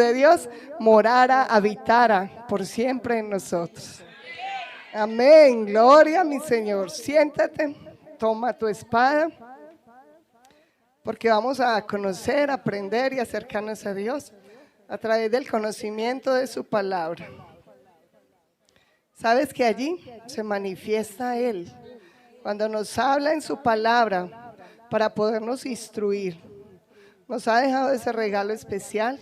de Dios morara, habitara por siempre en nosotros. Amén, gloria a mi Señor. Siéntate, toma tu espada, porque vamos a conocer, aprender y acercarnos a Dios a través del conocimiento de su palabra. ¿Sabes que allí se manifiesta Él? Cuando nos habla en su palabra para podernos instruir, nos ha dejado ese regalo especial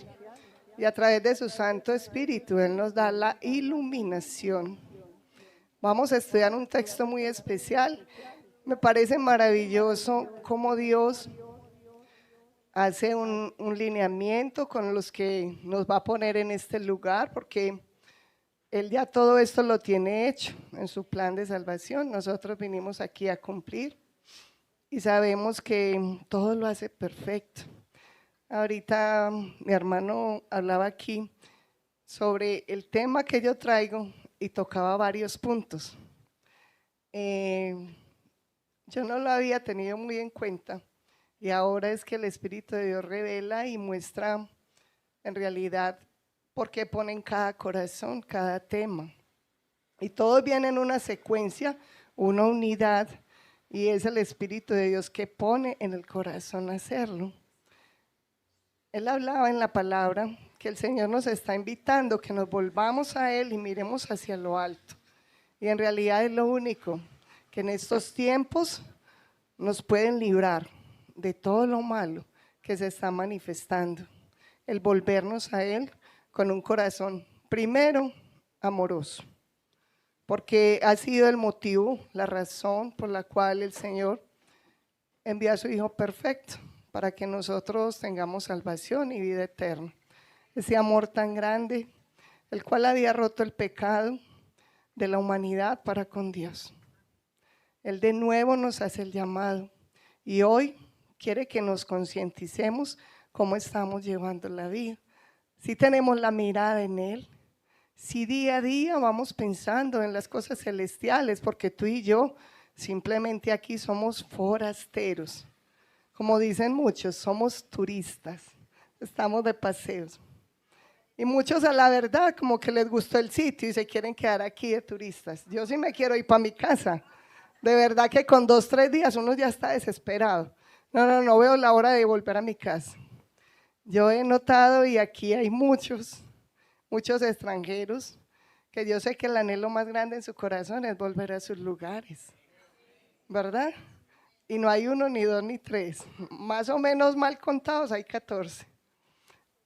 y a través de su Santo Espíritu Él nos da la iluminación. Vamos a estudiar un texto muy especial. Me parece maravilloso cómo Dios hace un lineamiento con los que nos va a poner en este lugar, porque Él ya todo esto lo tiene hecho en su plan de salvación. Nosotros vinimos aquí a cumplir y sabemos que todo lo hace perfecto. Ahorita mi hermano hablaba aquí sobre el tema que yo traigo y tocaba varios puntos. Yo no lo había tenido muy en cuenta y ahora es que el Espíritu de Dios revela y muestra en realidad por qué pone en cada corazón cada tema. Y todo viene en una secuencia, una unidad, y es el Espíritu de Dios que pone en el corazón hacerlo. Él hablaba en la palabra que el Señor nos está invitando, que nos volvamos a Él y miremos hacia lo alto. Y en realidad es lo único que en estos tiempos nos pueden librar de todo lo malo que se está manifestando. El volvernos a Él con un corazón, primero, amoroso, porque ha sido el motivo, la razón por la cual el Señor envió a su Hijo perfecto, para que nosotros tengamos salvación y vida eterna. Ese amor tan grande, el cual había roto el pecado de la humanidad para con Dios. Él de nuevo nos hace el llamado y hoy quiere que nos concienticemos cómo estamos llevando la vida. Si tenemos la mirada en Él, si día a día vamos pensando en las cosas celestiales, porque tú y yo simplemente aquí somos forasteros. Como dicen muchos, somos turistas, estamos de paseos. Y muchos a la verdad como que les gustó el sitio y se quieren quedar aquí de turistas. Yo sí me quiero ir para mi casa. De verdad que con 2, 3 días uno ya está desesperado. No veo la hora de volver a mi casa. Yo he notado y aquí hay muchos extranjeros que yo sé que el anhelo más grande en su corazón es volver a sus lugares, ¿verdad? Y no hay 1, ni 2, ni 3, más o menos mal contados hay 14.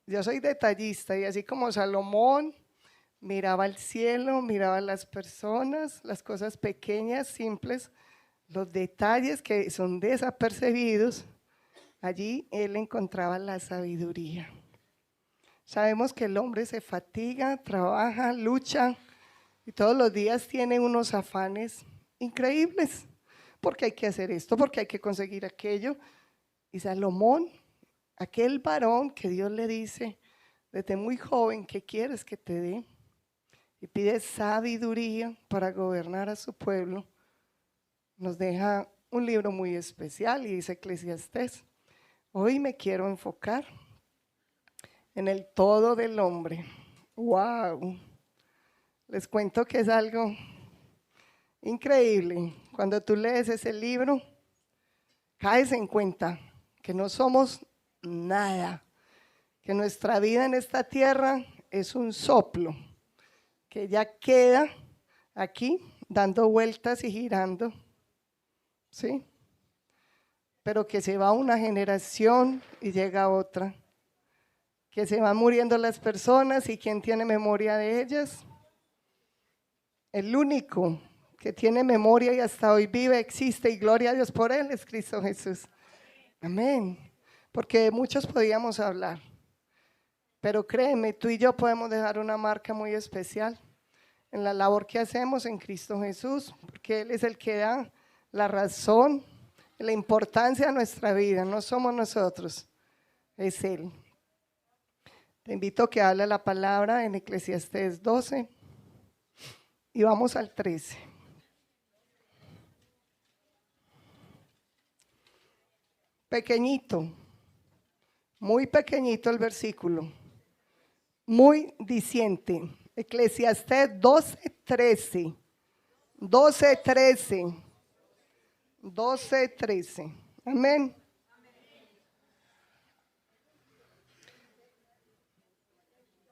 Yo soy detallista y así como Salomón miraba el cielo, miraba las personas, las cosas pequeñas, simples, los detalles que son desapercibidos, allí él encontraba la sabiduría. Sabemos que el hombre se fatiga, trabaja, lucha y todos los días tiene unos afanes increíbles, porque hay que hacer esto, porque hay que conseguir aquello. Y Salomón, aquel varón que Dios le dice desde muy joven, ¿qué quieres que te dé? Y pide sabiduría para gobernar a su pueblo, nos deja un libro muy especial y dice Eclesiastés. Hoy me quiero enfocar en el todo del hombre. ¡Wow! Les cuento que es algo increíble. Cuando tú lees ese libro, caes en cuenta que no somos nada, que nuestra vida en esta tierra es un soplo, que ya queda aquí dando vueltas y girando, ¿sí? Pero que se va una generación y llega otra, que se van muriendo las personas y ¿quién tiene memoria de ellas? El único que tiene memoria y hasta hoy vive, existe y gloria a Dios por Él es Cristo Jesús. Amén. Porque de muchos podíamos hablar, pero créeme, tú y yo podemos dejar una marca muy especial en la labor que hacemos en Cristo Jesús, porque Él es el que da la razón, la importancia de nuestra vida, no somos nosotros, es Él. Te invito a que hable la palabra en Eclesiastés 12 y vamos al 13. Pequeñito, muy pequeñito el versículo, muy diciente. Eclesiastés 12:13. 12:13. 12:13. Amén.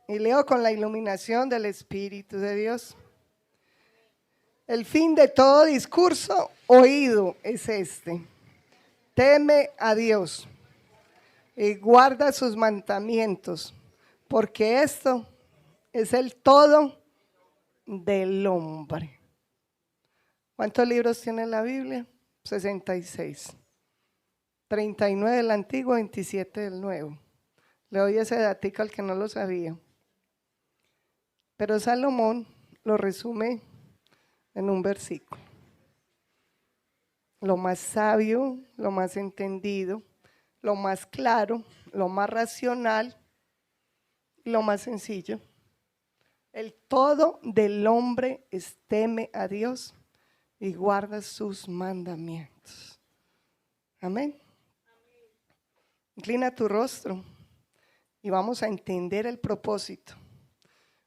Y leo con la iluminación del Espíritu de Dios. El fin de todo discurso oído es este: teme a Dios y guarda sus mandamientos, porque esto es el todo del hombre. ¿Cuántos libros tiene la Biblia? 66. 39 del Antiguo, 27 del Nuevo. Le doy ese datico al que no lo sabía. Pero Salomón lo resume en un versículo. Lo más sabio, lo más entendido, lo más claro, lo más racional, lo más sencillo. El todo del hombre es teme a Dios y guarda sus mandamientos. Amén. Inclina tu rostro y vamos a entender el propósito.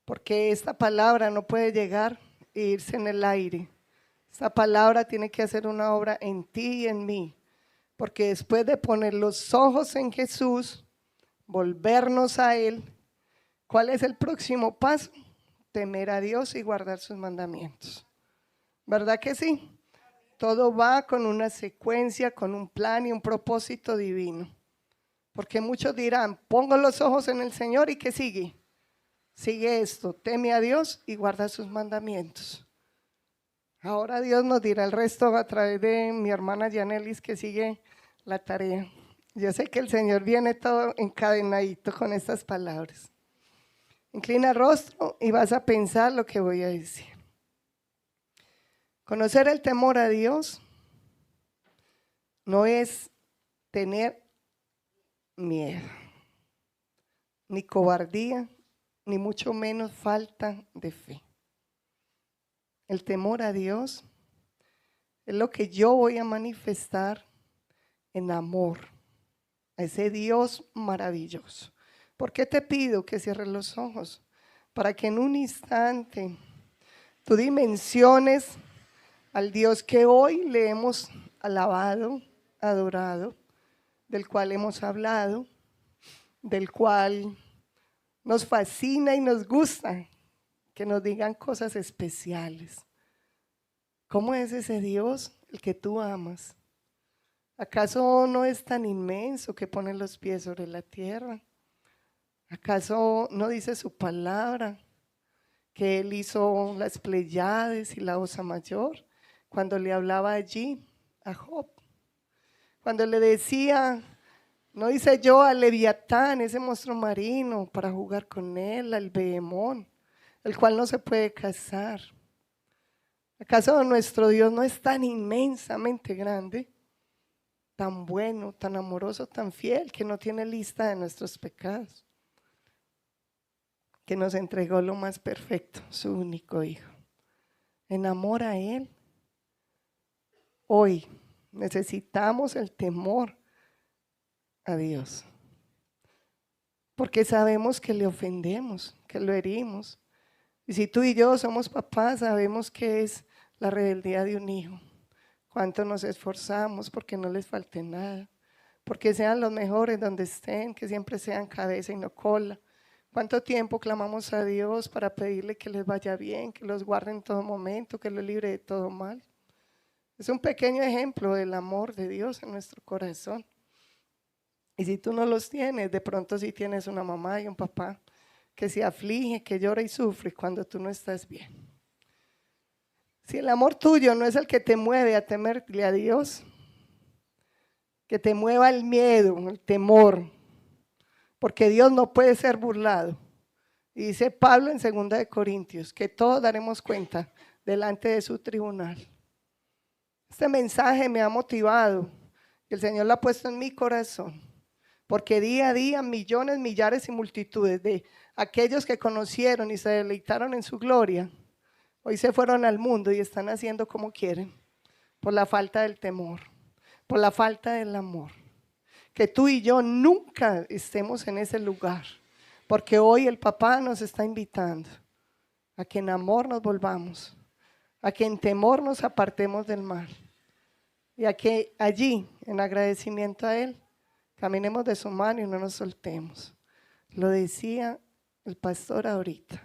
Porque esta palabra no puede llegar e irse en el aire. Esta palabra tiene que hacer una obra en ti y en mí. Porque después de poner los ojos en Jesús, volvernos a Él, ¿cuál es el próximo paso? Temer a Dios y guardar sus mandamientos. ¿Verdad que sí? Todo va con una secuencia, con un plan y un propósito divino. Porque muchos dirán, pongo los ojos en el Señor y ¿qué sigue? Sigue esto, teme a Dios y guarda sus mandamientos. Ahora Dios nos dirá el resto a través de mi hermana Yanelis, que sigue la tarea. Yo sé que el Señor viene todo encadenadito con estas palabras. Inclina el rostro y vas a pensar lo que voy a decir. Conocer el temor a Dios no es tener miedo, ni cobardía, ni mucho menos falta de fe. El temor a Dios es lo que yo voy a manifestar en amor a ese Dios maravilloso. ¿Por qué te pido que cierres los ojos? Para que en un instante tú dimensiones al Dios que hoy le hemos alabado, adorado, del cual hemos hablado, del cual nos fascina y nos gusta que nos digan cosas especiales. ¿Cómo es ese Dios, el que tú amas? ¿Acaso no es tan inmenso que pone los pies sobre la tierra? ¿Acaso no dice su palabra que Él hizo las Pléyades y la Osa Mayor cuando le hablaba allí a Job? Cuando le decía, no hice yo al Leviatán, ese monstruo marino, para jugar con él, al Behemón, el cual no se puede casar. ¿Acaso nuestro Dios no es tan inmensamente grande, tan bueno, tan amoroso, tan fiel, que no tiene lista de nuestros pecados? Que nos entregó lo más perfecto, su único Hijo. En amor a Él, hoy necesitamos el temor a Dios, porque sabemos que le ofendemos, que lo herimos. Y si tú y yo somos papás, sabemos que es la rebeldía de un hijo. Cuánto nos esforzamos porque no les falte nada, porque sean los mejores donde estén, que siempre sean cabeza y no cola. Cuánto tiempo clamamos a Dios para pedirle que les vaya bien, que los guarde en todo momento, que los libre de todo mal. Es un pequeño ejemplo del amor de Dios en nuestro corazón. Y si tú no los tienes, de pronto sí tienes una mamá y un papá que se aflige, que llora y sufre cuando tú no estás bien. Si el amor tuyo no es el que te mueve a temerle a Dios, que te mueva el miedo, el temor, porque Dios no puede ser burlado. Y dice Pablo en 2 Corintios, que todos daremos cuenta delante de su tribunal. Este mensaje me ha motivado, y el Señor lo ha puesto en mi corazón, porque día a día millones, millares y multitudes de aquellos que conocieron y se deleitaron en su gloria, hoy se fueron al mundo y están haciendo como quieren, por la falta del temor, por la falta del amor. Que tú y yo nunca estemos en ese lugar, Porque hoy el papá nos está invitando a que en amor nos volvamos, a que en temor nos apartemos del mal y a que allí, en agradecimiento a Él, caminemos de su mano y no nos soltemos. Lo decía el pastor ahorita,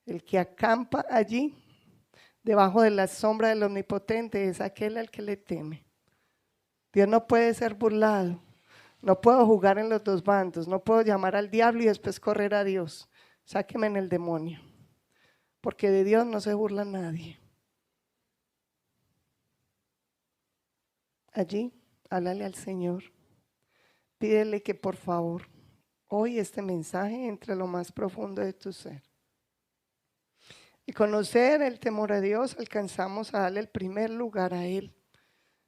el que acampa allí, debajo de la sombra del Omnipotente, es aquel al que le teme. Dios no puede ser burlado, no puedo jugar en los dos bandos, no puedo llamar al diablo y después correr a Dios. Sáqueme en el demonio, porque de Dios no se burla nadie. Allí, háblale al Señor, pídele que por favor, hoy este mensaje entre lo más profundo de tu ser. Y conocer el temor a Dios, alcanzamos a darle el primer lugar a Él,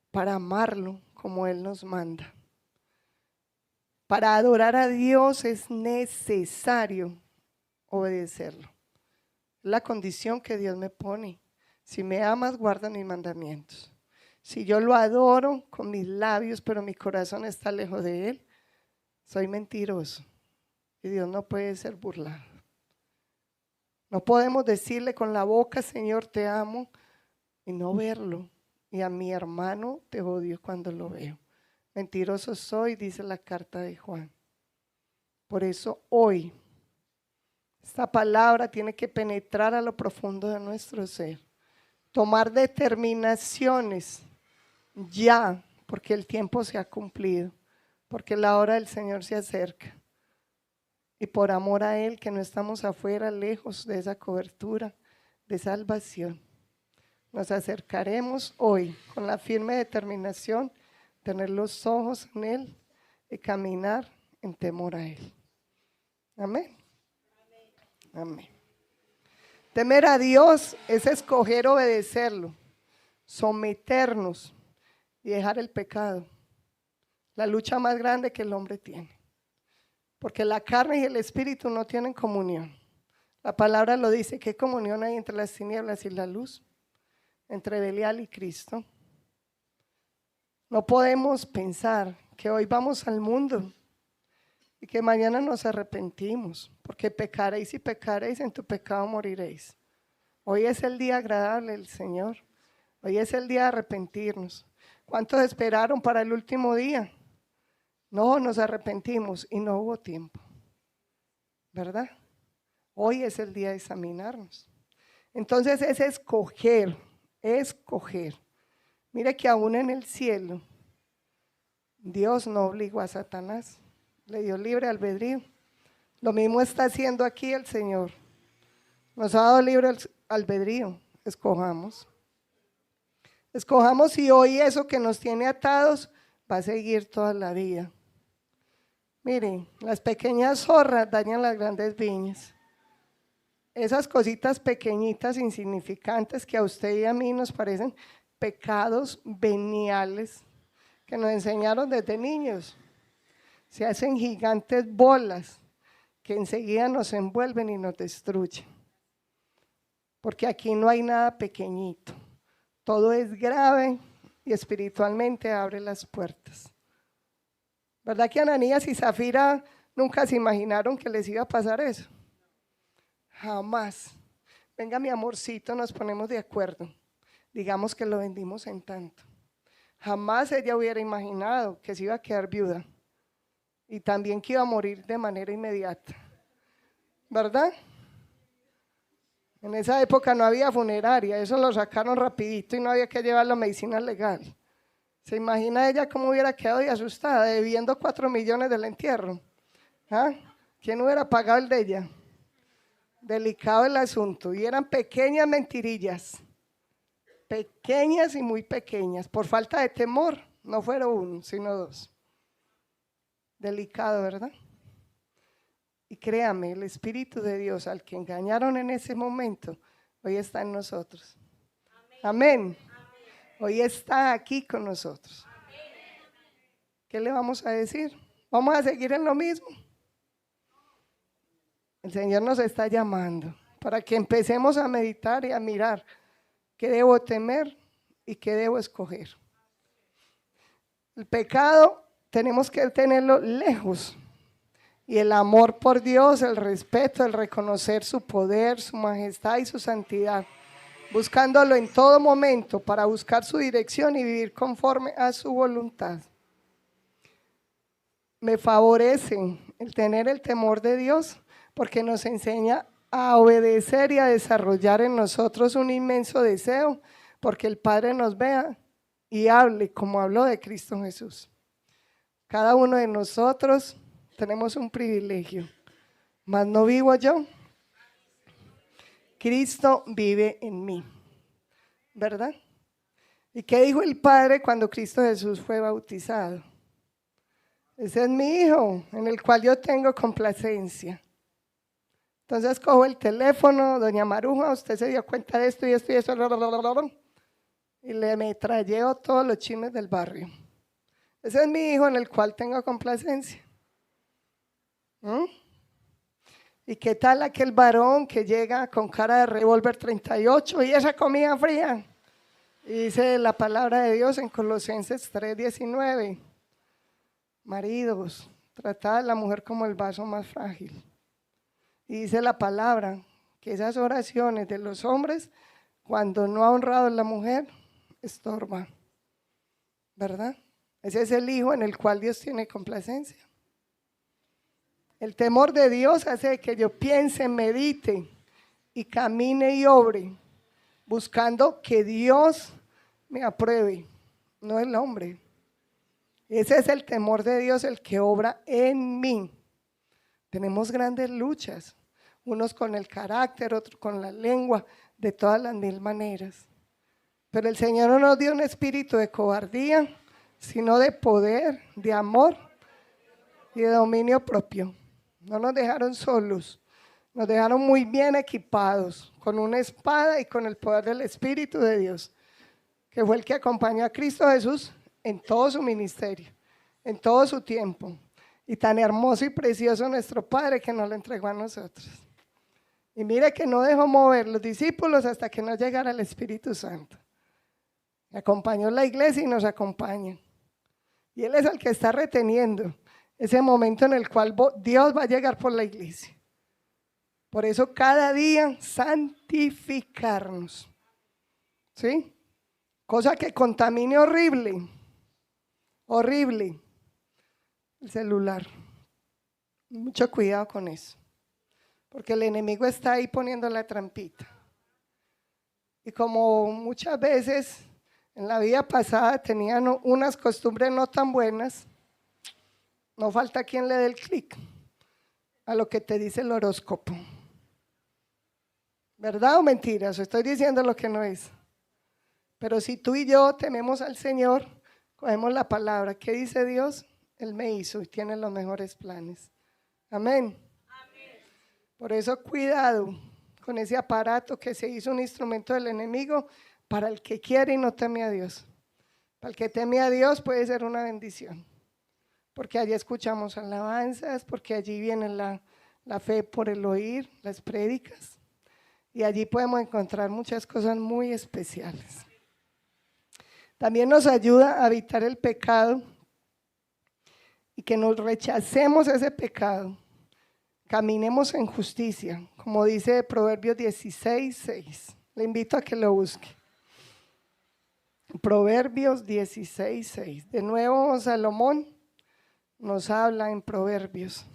para amarlo como Él nos manda. Para adorar a Dios es necesario obedecerlo. La condición que Dios me pone. Si me amas, guarda mis mandamientos. Si yo lo adoro con mis labios, pero mi corazón está lejos de Él, soy mentiroso. Y Dios no puede ser burlado. No podemos decirle con la boca, Señor, te amo, y no verlo. Y a mi hermano te odio cuando lo veo. Mentiroso soy, dice la carta de Juan. Por eso hoy, esta palabra tiene que penetrar a lo profundo de nuestro ser. Tomar determinaciones ya, porque el tiempo se ha cumplido, porque la hora del Señor se acerca. Y por amor a Él, que no estamos afuera, lejos de esa cobertura de salvación, nos acercaremos hoy con la firme determinación, tener los ojos en Él y caminar en temor a Él. Amén. Amén. Temer a Dios es escoger obedecerlo, someternos y dejar el pecado. La lucha más grande que el hombre tiene. Porque la carne y el espíritu no tienen comunión. La palabra lo dice, ¿qué comunión hay entre las tinieblas y la luz? Entre Belial y Cristo. No podemos pensar que hoy vamos al mundo y que mañana nos arrepentimos, porque pecaréis y pecaréis, en tu pecado moriréis. Hoy es el día agradable del Señor. Hoy es el día de arrepentirnos. ¿Cuántos esperaron para el último día? No, nos arrepentimos y no hubo tiempo, ¿verdad? Hoy es el día de examinarnos. Entonces es escoger. Mire que aún en el cielo, Dios no obligó a Satanás, le dio libre albedrío. Lo mismo está haciendo aquí el Señor. Nos ha dado libre albedrío, escojamos. Escojamos, y hoy eso que nos tiene atados va a seguir toda la vida. Miren, las pequeñas zorras dañan las grandes viñas. Esas cositas pequeñitas, insignificantes, que a usted y a mí nos parecen pecados veniales, que nos enseñaron desde niños, se hacen gigantes bolas que enseguida nos envuelven y nos destruyen. Porque aquí no hay nada pequeñito, todo es grave y espiritualmente abre las puertas. ¿Verdad que Ananías y Zafira nunca se imaginaron que les iba a pasar eso? Jamás. Venga, mi amorcito, nos ponemos de acuerdo. Digamos que lo vendimos en tanto. Jamás ella hubiera imaginado que se iba a quedar viuda y también que iba a morir de manera inmediata. ¿Verdad? En esa época no había funeraria, eso lo sacaron rapidito y no había que llevar la medicina legal. ¿Se imagina ella cómo hubiera quedado de asustada, debiendo 4 millones del entierro? ¿Ah? ¿Quién hubiera pagado el de ella? Delicado el asunto. Y eran pequeñas mentirillas, pequeñas y muy pequeñas. Por falta de temor, no fueron uno, sino 2. Delicado, ¿verdad? Y créame, el Espíritu de Dios al que engañaron en ese momento, hoy está en nosotros. Amén. Hoy está aquí con nosotros. ¿Qué le vamos a decir? ¿Vamos a seguir en lo mismo? El Señor nos está llamando para que empecemos a meditar y a mirar qué debo temer y qué debo escoger. El pecado tenemos que tenerlo lejos Y el amor por Dios, el respeto, el reconocer su poder, su majestad y su santidad, buscándolo en todo momento para buscar su dirección y vivir conforme a su voluntad. Me favorece el tener el temor de Dios porque nos enseña a obedecer y a desarrollar en nosotros un inmenso deseo porque el Padre nos vea y hable como habló de Cristo Jesús. Cada uno de nosotros tenemos un privilegio, mas no vivo yo, Cristo vive en mí, ¿verdad? ¿Y qué dijo el Padre cuando Cristo Jesús fue bautizado? Ese es mi Hijo, en el cual yo tengo complacencia. Entonces cojo el teléfono, doña Maruja, usted se dio cuenta de esto y esto y esto, y le metralleo todos los chismes del barrio. Ese es mi Hijo en el cual tengo complacencia. ¿Y qué tal aquel varón que llega con cara de revólver 38 y esa comida fría? Y dice la palabra de Dios en Colosenses 3:19. Maridos, tratad a la mujer como el vaso más frágil. Y dice la palabra que esas oraciones de los hombres, cuando no ha honrado a la mujer, estorba, ¿verdad? Ese es el Hijo en el cual Dios tiene complacencia. El temor de Dios hace que yo piense, medite y camine y obre, buscando que Dios me apruebe, no el hombre. Ese es el temor de Dios, el que obra en mí. Tenemos grandes luchas, unos con el carácter, otros con la lengua, de todas las mil maneras. Pero el Señor no nos dio un espíritu de cobardía, sino de poder, de amor y de dominio propio. No nos dejaron solos, nos dejaron muy bien equipados, con una espada y con el poder del Espíritu de Dios, que fue el que acompañó a Cristo Jesús en todo su ministerio, en todo su tiempo. Y tan hermoso y precioso nuestro Padre que nos lo entregó a nosotros. Y mire que no dejó mover los discípulos hasta que no llegara el Espíritu Santo. Acompañó la iglesia y nos acompaña. Y Él es el que está reteniendo ese momento en el cual Dios va a llegar por la iglesia. Por eso cada día santificarnos. ¿Sí? Cosa que contamine horrible. Horrible. El celular. Mucho cuidado con eso. Porque el enemigo está ahí poniendo la trampita. Y como muchas veces en la vida pasada tenían unas costumbres no tan buenas, no falta quien le dé el clic a lo que te dice el horóscopo. ¿Verdad o mentiras? Estoy diciendo lo que no es. Pero si tú y yo tememos al Señor, cogemos la palabra. ¿Qué dice Dios? Él me hizo y tiene los mejores planes. Amén. Por eso cuidado con ese aparato que se hizo un instrumento del enemigo para el que quiere y no teme a Dios. Para el que teme a Dios puede ser una bendición. Porque allí escuchamos alabanzas, porque allí viene la fe por el oír, las prédicas. Y allí podemos encontrar muchas cosas muy especiales. También nos ayuda a evitar el pecado y que nos rechacemos ese pecado. Caminemos en justicia, como dice Proverbios 16:6. Le invito a que lo busque. Proverbios 16:6. De nuevo Salomón nos habla en Proverbios.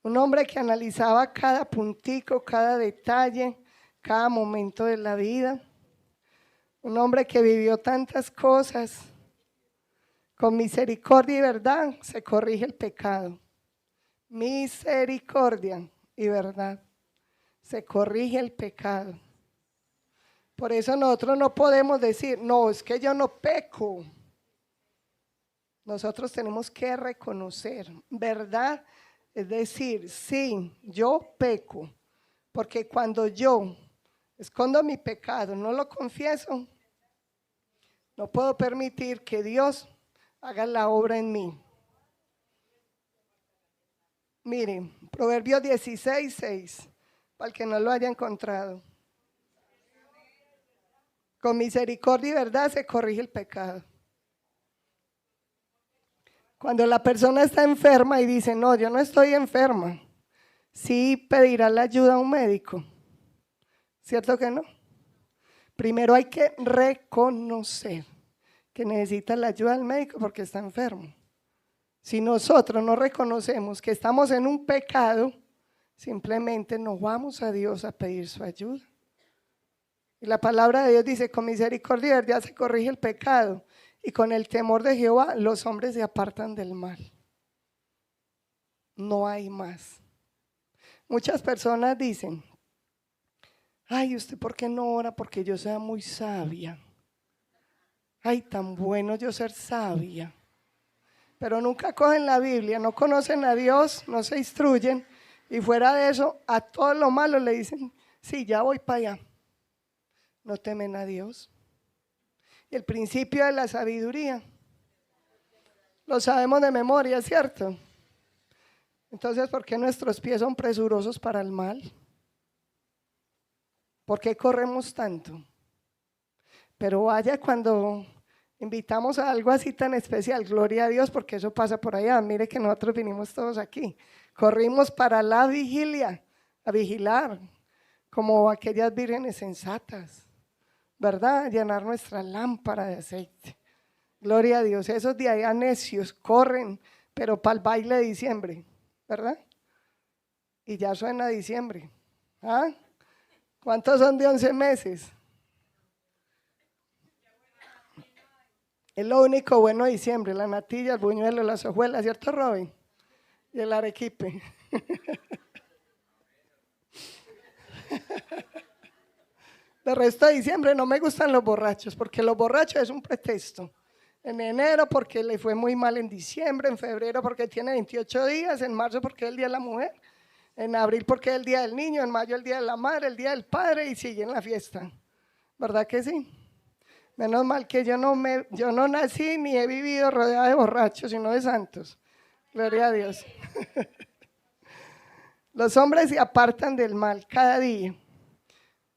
Un hombre que analizaba cada puntico, cada detalle, cada momento de la vida. Un hombre que vivió tantas cosas. Con misericordia y verdad se corrige el pecado. Misericordia y verdad se corrige el pecado. Por eso nosotros no podemos decir, no, es que yo no peco. Nosotros tenemos que reconocer, ¿verdad? Es decir, sí, yo peco, porque cuando yo escondo mi pecado, no lo confieso, no puedo permitir que Dios haga la obra en mí. Miren, Proverbios 16:6, para el que no lo haya encontrado. Con misericordia y verdad se corrige el pecado. Cuando la persona está enferma y dice, no, yo no estoy enferma, sí pedirá la ayuda a un médico. ¿Cierto que no? Primero hay que reconocer que necesita la ayuda del médico porque está enfermo. Si nosotros no reconocemos que estamos en un pecado, simplemente no vamos a Dios a pedir su ayuda. Y la palabra de Dios dice, con misericordia y verdad se corrige el pecado, y con el temor de Jehová los hombres se apartan del mal. No hay más. Muchas personas dicen, ay, ¿usted por qué no ora? Porque yo sea muy sabia. Ay, tan bueno yo ser sabia. Pero nunca cogen la Biblia, no conocen a Dios, no se instruyen, y fuera de eso, a todo lo malo le dicen, sí, ya voy para allá. No temen a Dios. Y el principio de la sabiduría lo sabemos de memoria, ¿cierto? Entonces, ¿por qué nuestros pies son presurosos para el mal? ¿Por qué corremos tanto? Pero vaya cuando invitamos a algo así tan especial, gloria a Dios, porque eso pasa por allá. Mire que nosotros vinimos todos aquí. Corrimos para la vigilia, a vigilar, como aquellas vírgenes sensatas, ¿verdad? Llenar nuestra lámpara de aceite. Gloria a Dios. Esos de allá necios corren, pero para el baile de diciembre, ¿verdad? Y ya suena diciembre. ¿Ah? ¿Cuántos son de 11 meses? Es lo único bueno de diciembre, la natilla, el buñuelo, las hojuelas, ¿cierto, Robin? Y el arequipe. De resto de diciembre no me gustan los borrachos, porque los borrachos es un pretexto. En enero porque le fue muy mal en diciembre, en febrero porque tiene 28 días, en marzo porque es el Día de la Mujer, en abril porque es el Día del Niño, en mayo el Día de la Madre, el Día del Padre y sigue en la fiesta. ¿Verdad que sí? Menos mal que yo no nací ni he vivido rodeada de borrachos, sino de santos. Gloria a Dios. Los hombres se apartan del mal cada día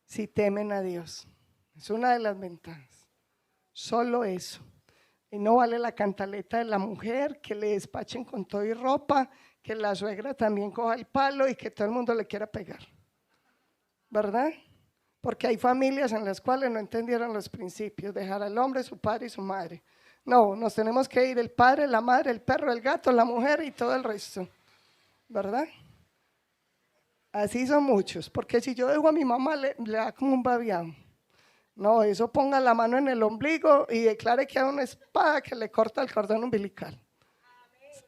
si temen a Dios. Es una de las ventajas. Solo eso. Y no vale la cantaleta de la mujer, que le despachen con todo y ropa, que la suegra también coja el palo y que todo el mundo le quiera pegar. ¿Verdad? Porque hay familias en las cuales no entendieron los principios, dejar al hombre, su padre y su madre. No, nos tenemos que ir el padre, la madre, el perro, el gato, la mujer y todo el resto, ¿verdad? Así son muchos, porque si yo dejo a mi mamá le da como un babián. No, eso ponga la mano en el ombligo y declare que hay una espada que le corta el cordón umbilical.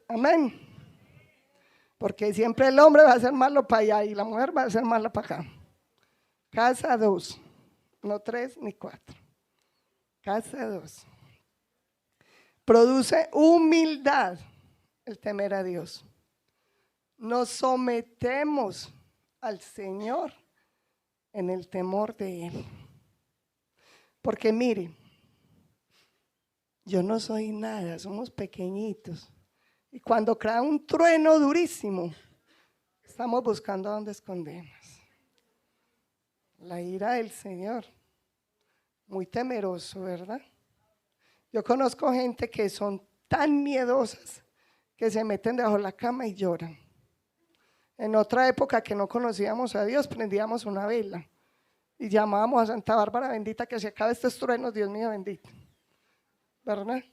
Amén. Porque siempre el hombre va a ser malo para allá y la mujer va a ser mala para acá. Casa 2, no 3 ni 4. Casa 2. Produce humildad el temer a Dios. Nos sometemos al Señor en el temor de Él. Porque mire, yo no soy nada, somos pequeñitos. Y cuando cae un trueno durísimo, estamos buscando a dónde escondernos. La ira del Señor, muy temeroso, ¿verdad? Yo conozco gente que son tan miedosas que se meten debajo de la cama y lloran. En otra época que no conocíamos a Dios, prendíamos una vela y llamábamos a Santa Bárbara bendita que se acabe estos truenos, Dios mío bendito, ¿verdad?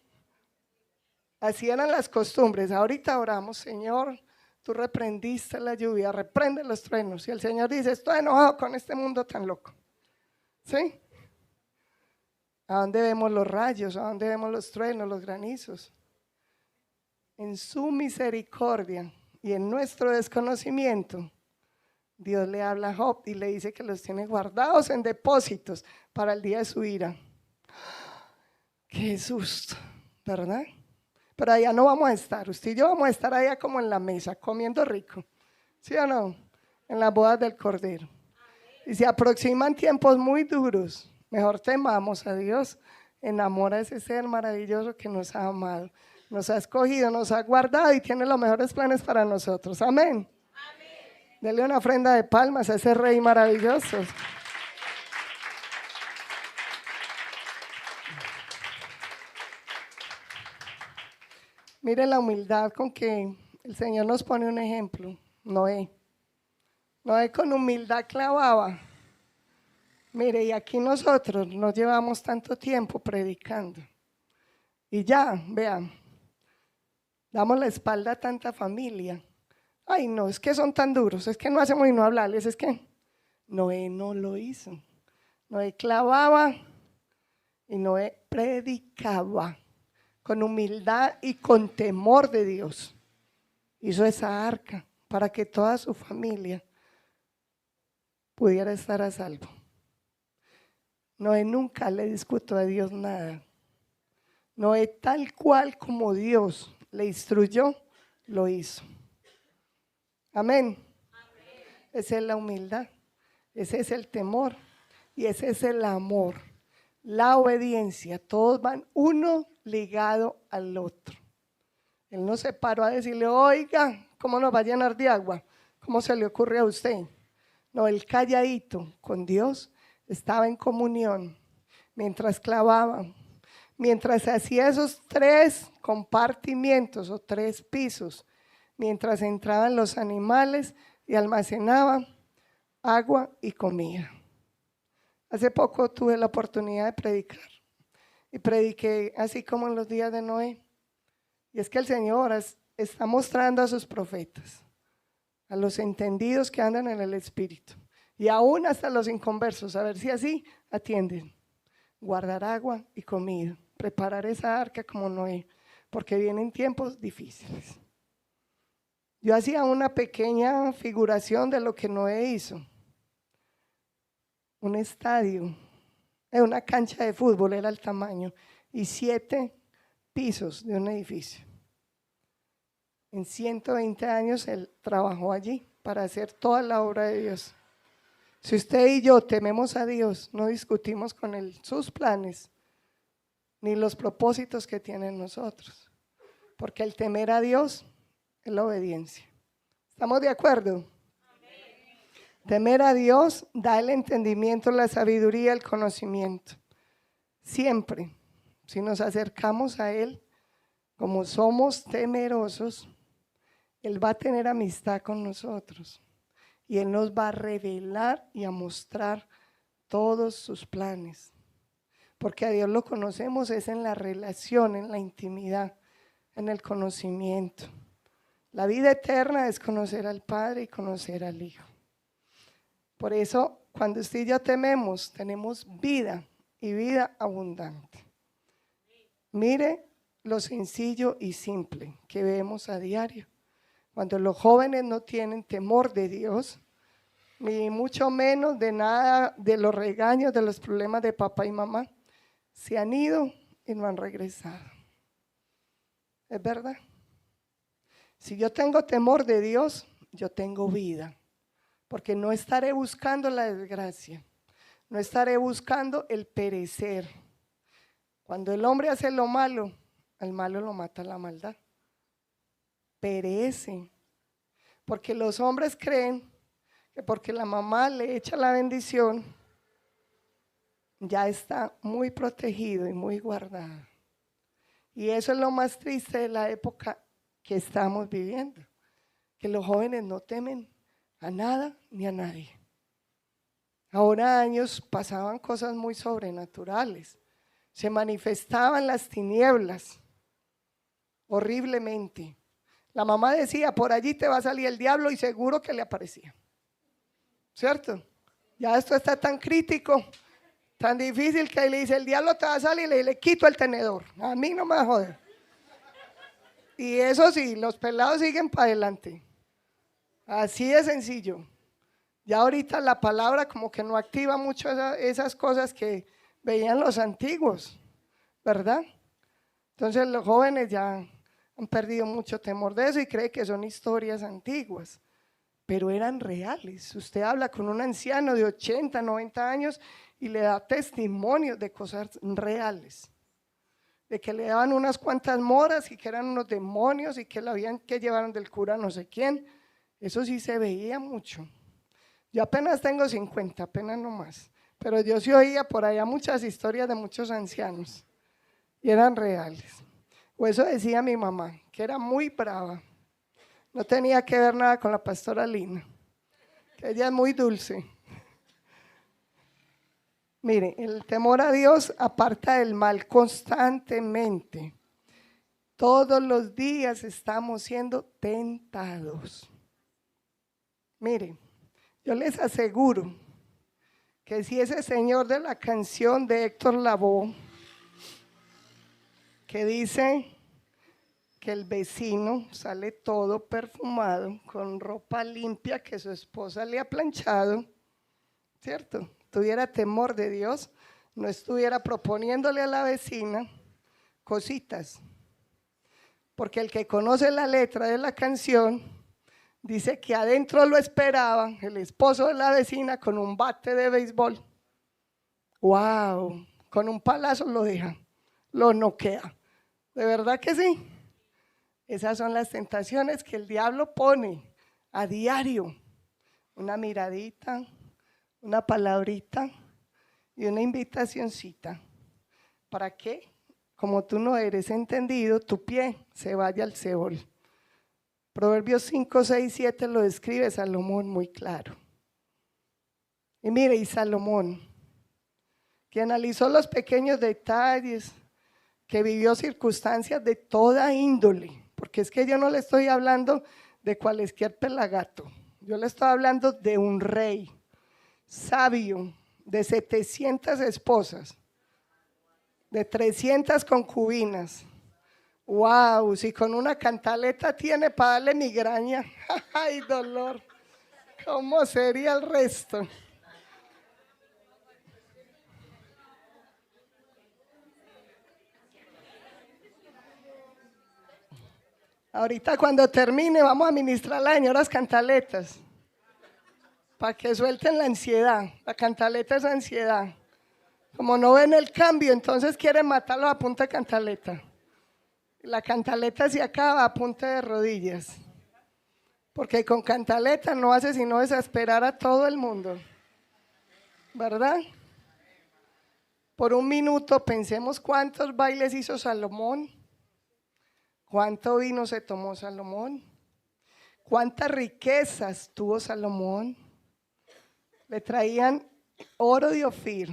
Así eran las costumbres. Ahorita oramos, Señor, tú reprendiste la lluvia, reprende los truenos. Y el Señor dice, estoy enojado con este mundo tan loco. ¿Sí? ¿A dónde vemos los rayos? ¿A dónde vemos los truenos, los granizos? En su misericordia y en nuestro desconocimiento, Dios le habla a Job y le dice que los tiene guardados en depósitos para el día de su ira. Qué susto, ¿verdad? Pero allá no vamos a estar, usted y yo vamos a estar allá como en la mesa, comiendo rico, ¿sí o no? En las bodas del Cordero. Y se aproximan tiempos muy duros, mejor temamos a Dios, enamora a ese ser maravilloso que nos ha amado, nos ha escogido, nos ha guardado y tiene los mejores planes para nosotros, amén. Dele una ofrenda de palmas a ese Rey maravilloso. Mire la humildad con que el Señor nos pone un ejemplo. Noé con humildad clavaba. Mire, y aquí nosotros no llevamos tanto tiempo predicando. Y ya, vean, damos la espalda a tanta familia. Ay, no, es que son tan duros, es que no hacemos y no hablarles, es que Noé no lo hizo. Noé clavaba y Noé predicaba con humildad y con temor de Dios. Hizo esa arca para que toda su familia pudiera estar a salvo. Noé nunca le discutió a Dios nada. Noé, tal cual como Dios le instruyó, lo hizo. Amén. Esa es la humildad, ese es el temor y ese es el amor, la obediencia. Todos van uno ligado al otro. Él no se paró a decirle, oiga, ¿cómo nos va a llenar de agua? ¿Cómo se le ocurre a usted? No, él calladito con Dios estaba en comunión mientras clavaba, mientras hacía esos 3 compartimientos o 3 pisos, mientras entraban los animales y almacenaba agua y comida. Hace poco tuve la oportunidad de predicar y prediqué así como en los días de Noé. Y es que el Señor está mostrando a sus profetas, a los entendidos que andan en el Espíritu y aún hasta los inconversos, a ver si así atienden. Guardar agua y comida, preparar esa arca como Noé, porque vienen tiempos difíciles. Yo hacía una pequeña figuración de lo que Noé hizo. Un estadio, una cancha de fútbol era el tamaño y 7 pisos de un edificio. En 120 años él trabajó allí para hacer toda la obra de Dios. Si usted y yo tememos a Dios, no discutimos con Él sus planes ni los propósitos que tiene en nosotros, porque el temer a Dios es la obediencia. ¿Estamos de acuerdo? Amén. Temer a Dios da el entendimiento, la sabiduría, el conocimiento. Siempre, si nos acercamos a Él, como somos temerosos, Él va a tener amistad con nosotros y Él nos va a revelar y a mostrar todos sus planes. Porque a Dios lo conocemos es en la relación, en la intimidad, en el conocimiento. La vida eterna es conocer al Padre y conocer al Hijo. Por eso, cuando usted y yo tememos, tenemos vida y vida abundante. Mire lo sencillo y simple que vemos a diario. Cuando los jóvenes no tienen temor de Dios, ni mucho menos de nada de los regaños, de los problemas de papá y mamá, se han ido y no han regresado. ¿Es verdad? Si yo tengo temor de Dios, yo tengo vida, porque no estaré buscando la desgracia, no estaré buscando el perecer. Cuando el hombre hace lo malo, al malo lo mata la maldad. Perece, porque los hombres creen que porque la mamá le echa la bendición, ya está muy protegido y muy guardado. Y eso es lo más triste de la época que estamos viviendo, que los jóvenes no temen a nada ni a nadie. Ahora años pasaban cosas muy sobrenaturales, se manifestaban las tinieblas horriblemente. La mamá decía, por allí te va a salir el diablo y seguro que le aparecía. ¿Cierto? Ya esto está tan crítico, tan difícil que le dice, el diablo te va a salir y le quito el tenedor. A mí no me va a joder. Y eso sí, los pelados siguen para adelante. Así de sencillo. Ya ahorita la palabra como que no activa mucho esas cosas que veían los antiguos, ¿verdad? Entonces los jóvenes ya han perdido mucho temor de eso y creen que son historias antiguas, pero eran reales. Usted habla con un anciano de 80, 90 años y le da testimonios de cosas reales, de que le daban unas cuantas moras y que eran unos demonios y que la habían que llevaron del cura no sé quién. Eso sí se veía mucho. Yo apenas tengo 50, apenas no más, pero yo sí oía por allá muchas historias de muchos ancianos y eran reales. O eso decía mi mamá, que era muy brava. No tenía que ver nada con la pastora Lina, que ella es muy dulce. Mire, el temor a Dios aparta del mal constantemente. Todos los días estamos siendo tentados. Mire, yo les aseguro que si ese señor de la canción de Héctor Lavoe, que dice que el vecino sale todo perfumado, con ropa limpia que su esposa le ha planchado, ¿cierto? Tuviera temor de Dios, no estuviera proponiéndole a la vecina cositas. Porque el que conoce la letra de la canción dice que adentro lo esperaba el esposo de la vecina con un bate de béisbol. ¡Wow! Con un palazo lo deja, lo noquea. ¿De verdad que sí? Esas son las tentaciones que el diablo pone a diario. Una miradita, una palabrita y una invitacioncita. ¿Para qué? Como tú no eres entendido, tu pie se vaya al Seol. Proverbios 5, 6, 7 lo describe Salomón muy claro. Y mire, y Salomón, que analizó los pequeños detalles, que vivió circunstancias de toda índole, porque es que yo no le estoy hablando de cualquier pelagato, yo le estoy hablando de un rey sabio, de 700 esposas, de 300 concubinas. Wow, si con una cantaleta tiene para darle migraña, ay dolor, ¿cómo sería el resto? Ahorita cuando termine vamos a ministrar a las señoras cantaletas, para que suelten la ansiedad. La cantaleta es ansiedad. Como no ven el cambio, entonces quieren matarlo a punta de cantaleta. La cantaleta se acaba a punta de rodillas. Porque con cantaleta no hace sino desesperar a todo el mundo. ¿Verdad? Por un minuto pensemos cuántos bailes hizo Salomón. ¿Cuánto vino se tomó Salomón? ¿Cuántas riquezas tuvo Salomón? Le traían oro de Ofir,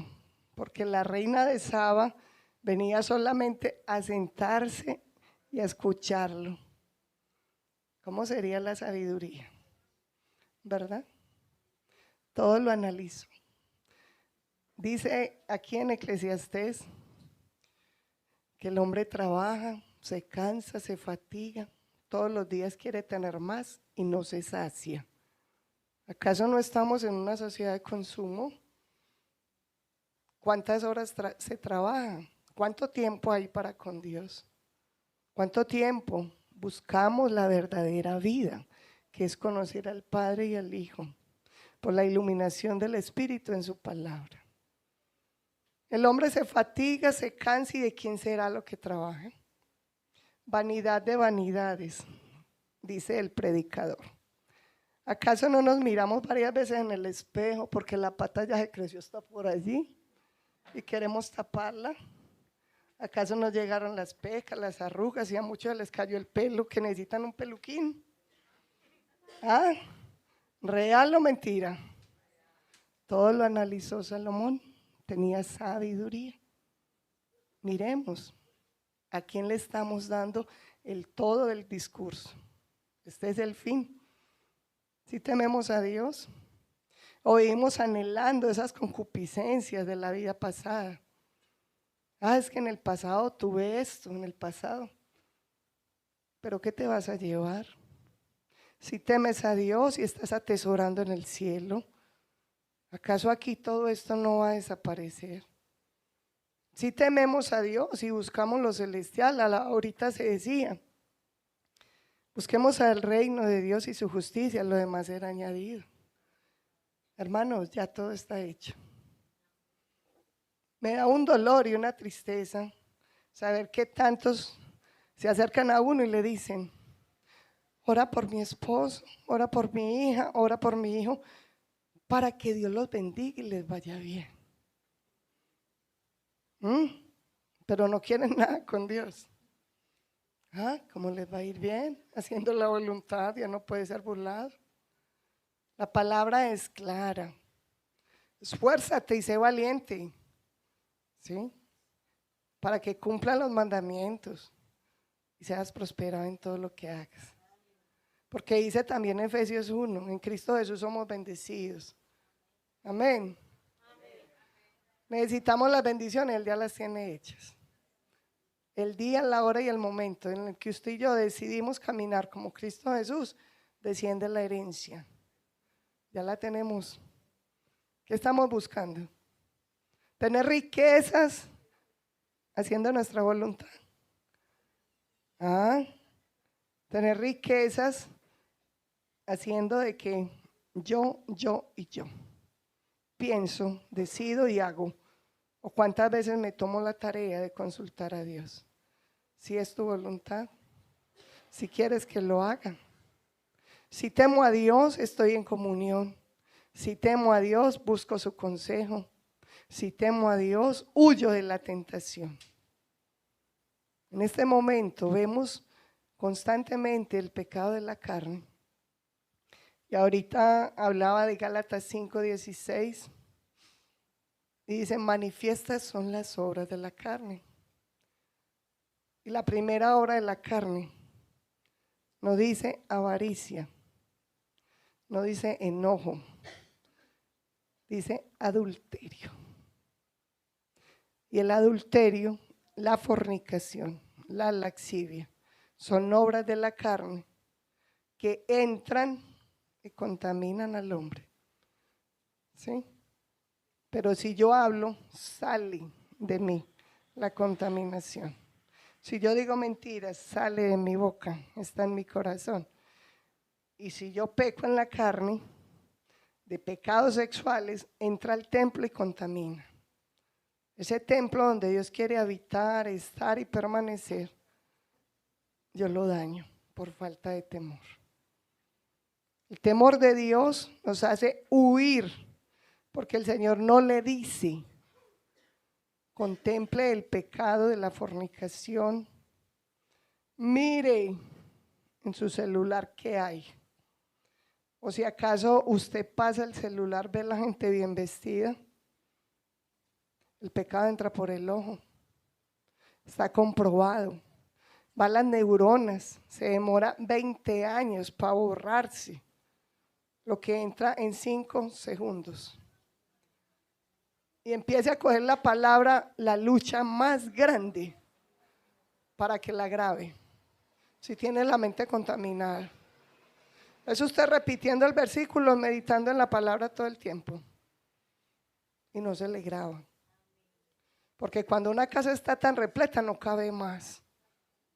porque la reina de Saba venía solamente a sentarse y a escucharlo. ¿Cómo sería la sabiduría? ¿Verdad? Todo lo analizo. Dice aquí en Eclesiastés que el hombre trabaja, se cansa, se fatiga, todos los días quiere tener más y no se sacia. ¿Acaso no estamos en una sociedad de consumo? ¿Cuántas horas se trabaja? ¿Cuánto tiempo hay para con Dios? ¿Cuánto tiempo buscamos la verdadera vida, que es conocer al Padre y al Hijo, por la iluminación del Espíritu en su palabra? El hombre se fatiga, se cansa, ¿y de quién será lo que trabaja? Vanidad de vanidades, dice el predicador. ¿Acaso no nos miramos varias veces en el espejo porque la pata ya se creció hasta por allí y queremos taparla? ¿Acaso nos llegaron las pecas, las arrugas y a muchos les cayó el pelo que necesitan un peluquín? ¿Ah? ¿Real o mentira? Todo lo analizó Salomón, tenía sabiduría. Miremos, ¿a quién le estamos dando el todo del discurso? Este es el fin. Si tememos a Dios, o vivimos anhelando esas concupiscencias de la vida pasada. Es que en el pasado tuve esto, en el pasado. ¿Pero qué te vas a llevar? Si temes a Dios y estás atesorando en el cielo, ¿acaso aquí todo esto no va a desaparecer? Si tememos a Dios y buscamos lo celestial, ahorita se decía, busquemos al reino de Dios y su justicia, lo demás será añadido. Hermanos, ya todo está hecho. Me da un dolor y una tristeza saber que tantos se acercan a uno y le dicen, ora por mi esposo, ora por mi hija, ora por mi hijo, para que Dios los bendiga y les vaya bien. Pero no quieren nada con Dios. ¿Cómo les va a ir bien? Haciendo la voluntad, ya no puede ser burlado. La palabra es clara. Esfuérzate y sé valiente, ¿sí? Para que cumplan los mandamientos y seas prosperado en todo lo que hagas. Porque dice también en Efesios 1, en Cristo Jesús somos bendecidos. Amén. Necesitamos las bendiciones, Él ya las tiene hechas. El día, la hora y el momento en el que usted y yo decidimos caminar como Cristo Jesús, desciende la herencia. Ya la tenemos. ¿Qué estamos buscando? Tener riquezas haciendo nuestra voluntad. Tener riquezas haciendo de que yo y yo pienso, decido y hago. ¿O cuántas veces me tomo la tarea de consultar a Dios? Si es tu voluntad, si quieres que lo haga. Si temo a Dios, estoy en comunión. Si temo a Dios, busco su consejo. Si temo a Dios, huyo de la tentación. En este momento vemos constantemente el pecado de la carne. Y ahorita hablaba de Gálatas 5:16. Y dice, manifiestas son las obras de la carne. Y la primera obra de la carne no dice avaricia, no dice enojo, dice adulterio. Y el adulterio, la fornicación, la lascivia, son obras de la carne que entran y contaminan al hombre. ¿Sí? Pero si yo hablo, sale de mí la contaminación. Si yo digo mentiras, sale de mi boca, está en mi corazón. Y si yo peco en la carne, de pecados sexuales, entra al templo y contamina. Ese templo donde Dios quiere habitar, estar y permanecer, yo lo daño por falta de temor. El temor de Dios nos hace huir, porque el Señor no le dice, contemple el pecado de la fornicación, mire en su celular qué hay. O si acaso usted pasa el celular, ve a la gente bien vestida, el pecado entra por el ojo, está comprobado. Va a las neuronas, se demora 20 años para borrarse lo que entra en 5 segundos. Y empiece a coger la palabra, la lucha más grande para que la grabe. Si tiene la mente contaminada. Es usted repitiendo el versículo, meditando en la palabra todo el tiempo. Y no se le graba. Porque cuando una casa está tan repleta no cabe más.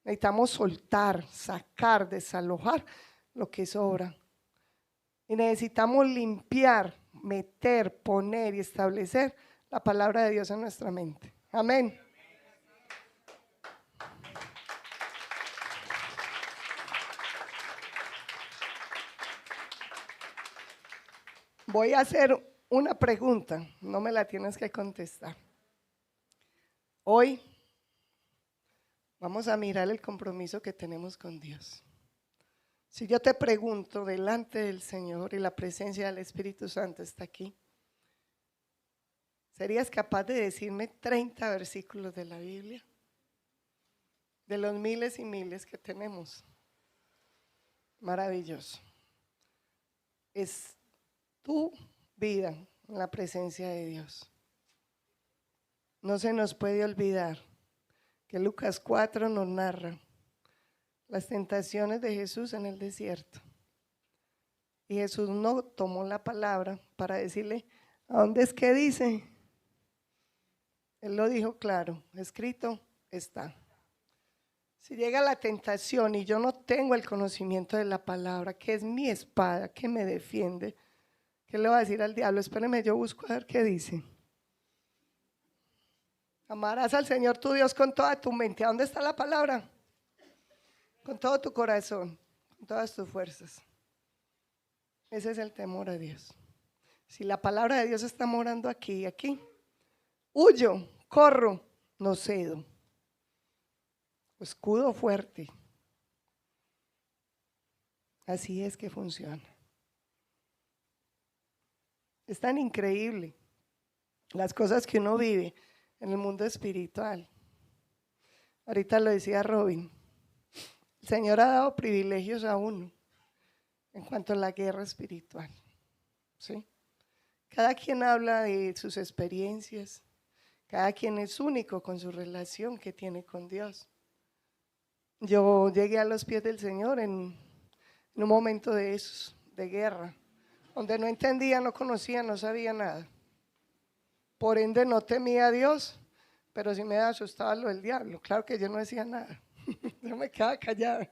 Necesitamos soltar, sacar, desalojar lo que sobra. Y necesitamos limpiar, meter, poner y establecer la palabra de Dios en nuestra mente. Amén. Voy a hacer una pregunta, no me la tienes que contestar. Hoy vamos a mirar el compromiso que tenemos con Dios. Si yo te pregunto delante del Señor y la presencia del Espíritu Santo está aquí, ¿serías capaz de decirme 30 versículos de la Biblia? De los miles y miles que tenemos. Maravilloso. Es tu vida en la presencia de Dios. No se nos puede olvidar que Lucas 4 nos narra las tentaciones de Jesús en el desierto. Y Jesús no tomó la palabra para decirle, ¿a dónde es que dice? Él lo dijo claro, escrito está. Si llega la tentación y yo no tengo el conocimiento de la palabra, que es mi espada, que me defiende, ¿qué le va a decir al diablo? Espéreme, yo busco a ver qué dice. Amarás al Señor tu Dios con toda tu mente. ¿A dónde está la palabra? Con todo tu corazón, con todas tus fuerzas. Ese es el temor a Dios. Si la palabra de Dios está morando aquí, huyo, corro, no cedo. Escudo fuerte, Así es que funciona. Es tan increíble las cosas que uno vive en el mundo espiritual. Ahorita lo decía Robin, el Señor ha dado privilegios a uno en cuanto a la guerra espiritual, ¿sí? Cada quien habla de sus experiencias, cada quien es único con su relación que tiene con Dios. Yo llegué a los pies del Señor en un momento de esos, de guerra, donde no entendía, no conocía, no sabía nada. Por ende no temía a Dios, pero sí me asustaba lo del diablo. Claro que yo no decía nada, yo me quedaba callada.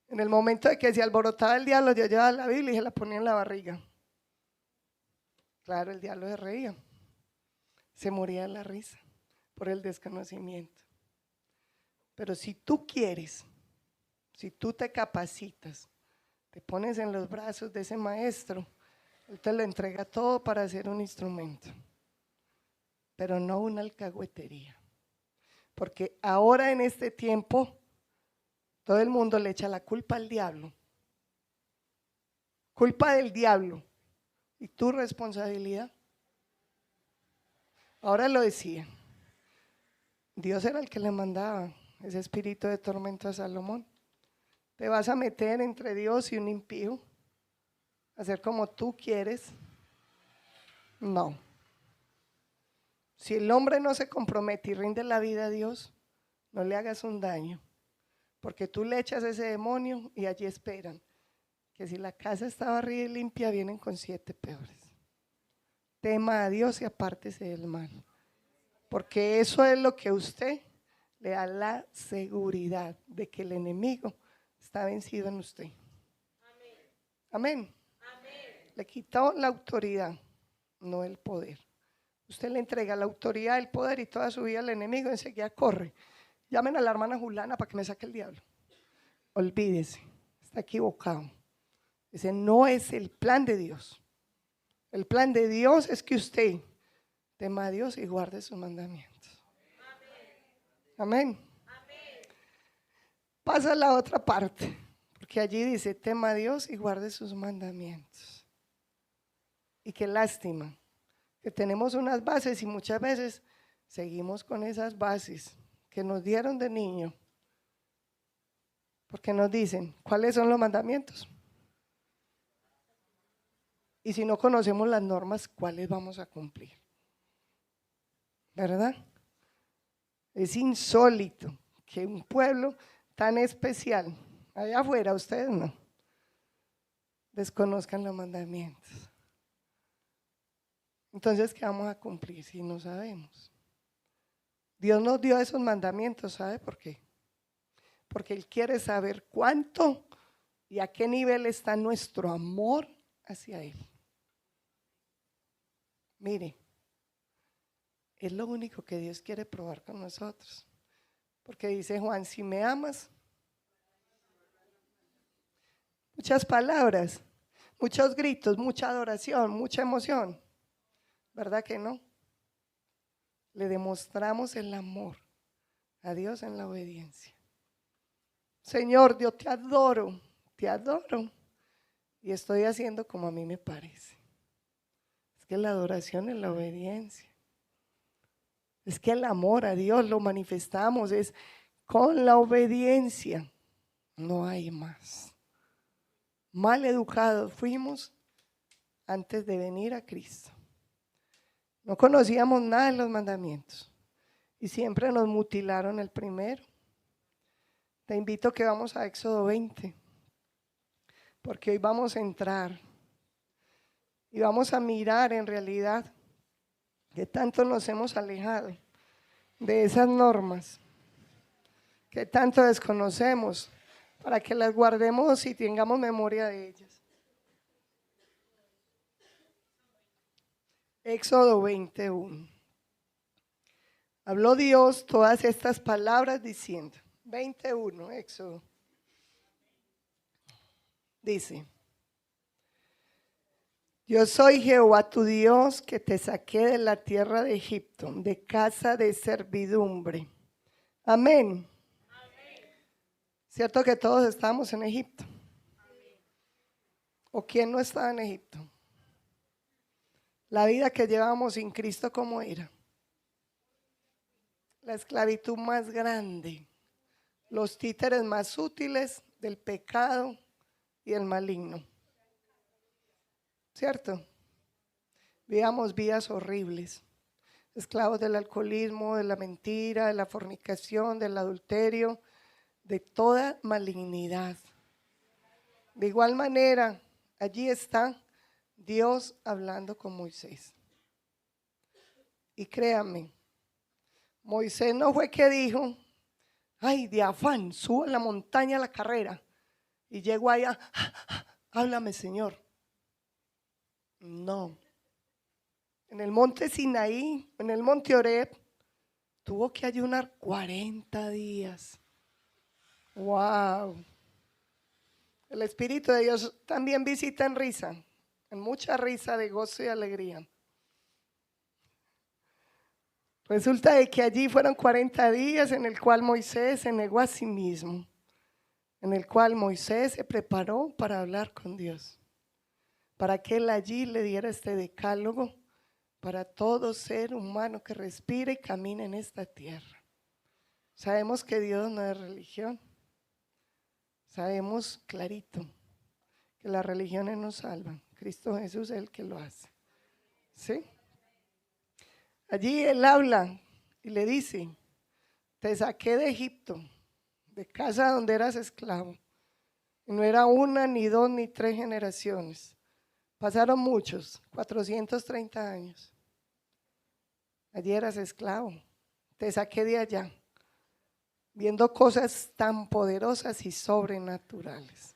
En el momento de que se alborotaba el diablo, yo llevaba la Biblia y se la ponía en la barriga. Claro, el diablo se reía, se moría de la risa por el desconocimiento. Pero si tú quieres, si tú te capacitas, te pones en los brazos de ese maestro, él te lo entrega todo para ser un instrumento, pero no una alcahuetería. Porque ahora en este tiempo, todo el mundo le echa la culpa al diablo. Culpa del diablo. ¿Y tu responsabilidad? Ahora lo decía, Dios era el que le mandaba ese espíritu de tormento a Salomón. ¿Te vas a meter entre Dios y un impío? ¿Hacer como tú quieres? No. Si el hombre no se compromete y rinde la vida a Dios, no le hagas un daño, porque tú le echas ese demonio y allí esperan que si la casa está barrida y limpia, vienen con 7 peores. Tema a Dios y apártese del mal, porque eso es lo que a usted le da la seguridad de que el enemigo está vencido en usted. Amén. Amén. Le quitó la autoridad, no el poder. Usted le entrega la autoridad, el poder y toda su vida al enemigo, enseguida corre. Llamen a la hermana Julana para que me saque el diablo. Olvídese, está equivocado. Ese no es el plan de Dios. El plan de Dios es que usted tema a Dios y guarde sus mandamientos. Amén. Amén. Pasa a la otra parte, porque allí dice, tema a Dios y guarde sus mandamientos. Y qué lástima que tenemos unas bases y muchas veces seguimos con esas bases que nos dieron de niño, porque nos dicen, ¿cuáles son los mandamientos? Y si no conocemos las normas, ¿cuáles vamos a cumplir? ¿Verdad? Es insólito que un pueblo tan especial, allá afuera ustedes no, desconozcan los mandamientos. Entonces, ¿qué vamos a cumplir si no sabemos? Dios nos dio esos mandamientos, ¿sabe por qué? Porque Él quiere saber cuánto y a qué nivel está nuestro amor hacia Él. Mire, es lo único que Dios quiere probar con nosotros. Porque dice Juan, si me amas, muchas palabras, muchos gritos, mucha adoración, mucha emoción. ¿Verdad que no? Le demostramos el amor a Dios en la obediencia. Señor, yo te adoro y estoy haciendo como a mí me parece. Es que la adoración es la obediencia. Es que el amor a Dios lo manifestamos, es con la obediencia, no hay más. Mal educados fuimos antes de venir a Cristo. No conocíamos nada de los mandamientos y siempre nos mutilaron el primero. Te invito a que vamos a Éxodo 20, porque hoy vamos a entrar y vamos a mirar en realidad que tanto nos hemos alejado de esas normas, que tanto desconocemos, para que las guardemos y tengamos memoria de ellas. Éxodo 21. Habló Dios todas estas palabras diciendo, 21, Éxodo. Dice, yo soy Jehová tu Dios que te saqué de la tierra de Egipto, de casa de servidumbre. Amén. Amén. ¿Cierto que todos estamos en Egipto? Amén. ¿O quién no estaba en Egipto? La vida que llevábamos sin Cristo, ¿cómo era? La esclavitud más grande, los títeres más útiles del pecado y el maligno. ¿Cierto? Vivíamos vidas horribles, esclavos del alcoholismo, de la mentira, de la fornicación, del adulterio, de toda malignidad. De igual manera, allí está Dios hablando con Moisés. Y créanme, Moisés no fue que dijo, ay, de afán, subo a la montaña a la carrera y llego allá, háblame, Señor. No. En el monte Sinaí, en el monte Horeb, tuvo que ayunar 40 días. ¡Wow! El Espíritu de Dios también visita en risa, en mucha risa de gozo y alegría. Resulta de que allí fueron 40 días en el cual Moisés se negó a sí mismo, en el cual Moisés se preparó para hablar con Dios, para que él allí le diera este decálogo para todo ser humano que respire y camine en esta tierra. Sabemos que Dios no es religión. Sabemos clarito que las religiones no salvan. Cristo Jesús es el que lo hace. ¿Sí? Allí él habla y le dice, te saqué de Egipto, de casa donde eras esclavo. Y no era una, ni dos, ni tres generaciones. Pasaron muchos, 430 años. Allí eras esclavo. Te saqué de allá, viendo cosas tan poderosas y sobrenaturales.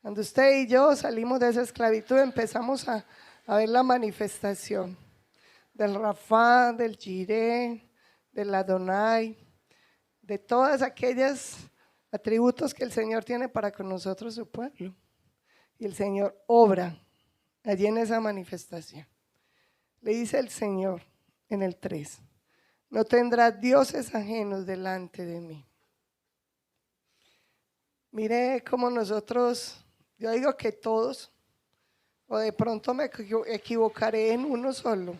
Cuando usted y yo salimos de esa esclavitud, empezamos a ver la manifestación del Rafá, del Jireh, del Adonai, de todas aquellas atributos que el Señor tiene para con nosotros, su pueblo. Y el Señor obra allí en esa manifestación. Le dice el Señor en el 3, no tendrás dioses ajenos delante de mí. Mire cómo nosotros, yo digo que todos, o de pronto me equivocaré en uno solo,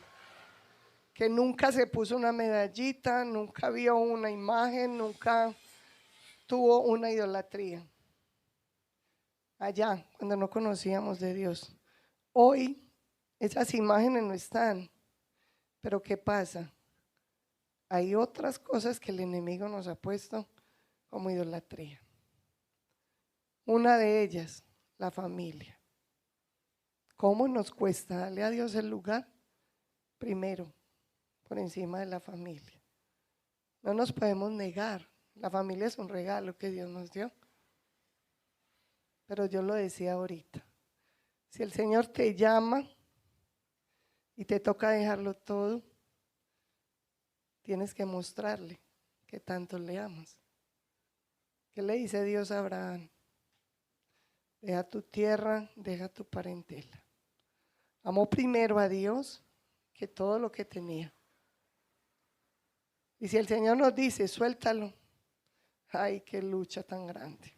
que nunca se puso una medallita, nunca vio una imagen, nunca tuvo una idolatría. Allá, cuando no conocíamos de Dios. Hoy esas imágenes no están, pero ¿qué pasa? Hay otras cosas que el enemigo nos ha puesto como idolatría. Una de ellas, la familia. ¿Cómo nos cuesta darle a Dios el lugar? Primero, por encima de la familia. No nos podemos negar. La familia es un regalo que Dios nos dio. Pero yo lo decía ahorita. Si el Señor te llama y te toca dejarlo todo, tienes que mostrarle que tanto le amas. ¿Qué le dice Dios a Abraham? Deja tu tierra, deja tu parentela. Amó primero a Dios que todo lo que tenía. Y si el Señor nos dice, suéltalo, ay, qué lucha tan grande.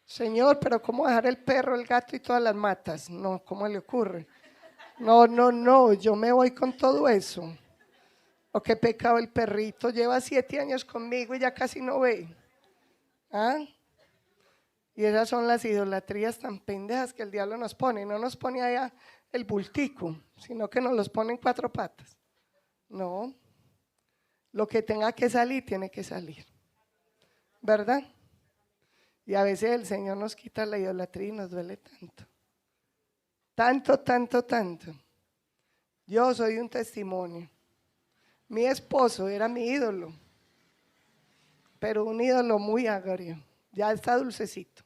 Señor, pero ¿cómo dejar el perro, el gato y todas las matas? No, ¿cómo le ocurre? No, yo me voy con todo eso. O qué pecado el perrito, lleva 7 años conmigo y ya casi no ve. ¿Ah? Y esas son las idolatrías tan pendejas que el diablo nos pone. No nos pone allá el bultico, sino que nos los pone en 4 patas. No, lo que tenga que salir, tiene que salir. ¿Verdad? Y a veces el Señor nos quita la idolatría y nos duele tanto. Tanto. Yo soy un testimonio. Mi esposo era mi ídolo, pero un ídolo muy agrio, ya está dulcecito.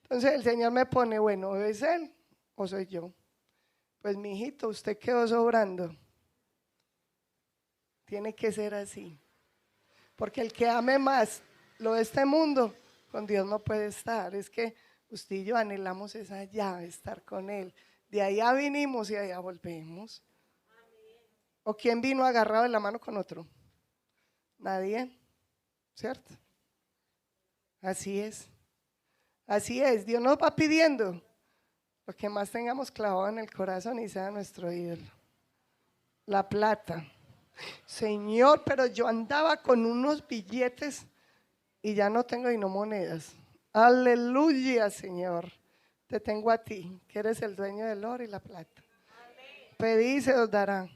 Entonces el Señor me pone, bueno, ¿o es él o soy yo? Pues mi hijito, usted quedó sobrando. Tiene que ser así. Porque el que ame más lo de este mundo, con Dios no puede estar. Es que usted y yo anhelamos es allá, estar con Él. De allá vinimos y allá volvemos. ¿O quién vino agarrado de la mano con otro? Nadie, ¿cierto? Así es. Así es. Dios nos va pidiendo. lo que más tengamos clavado en el corazón y sea nuestro ídolo. La plata. Señor, pero yo andaba con unos billetes y ya no tengo sino monedas. Aleluya, Señor. Te tengo a ti, que eres el dueño del oro y la plata. Pedí y se os dará.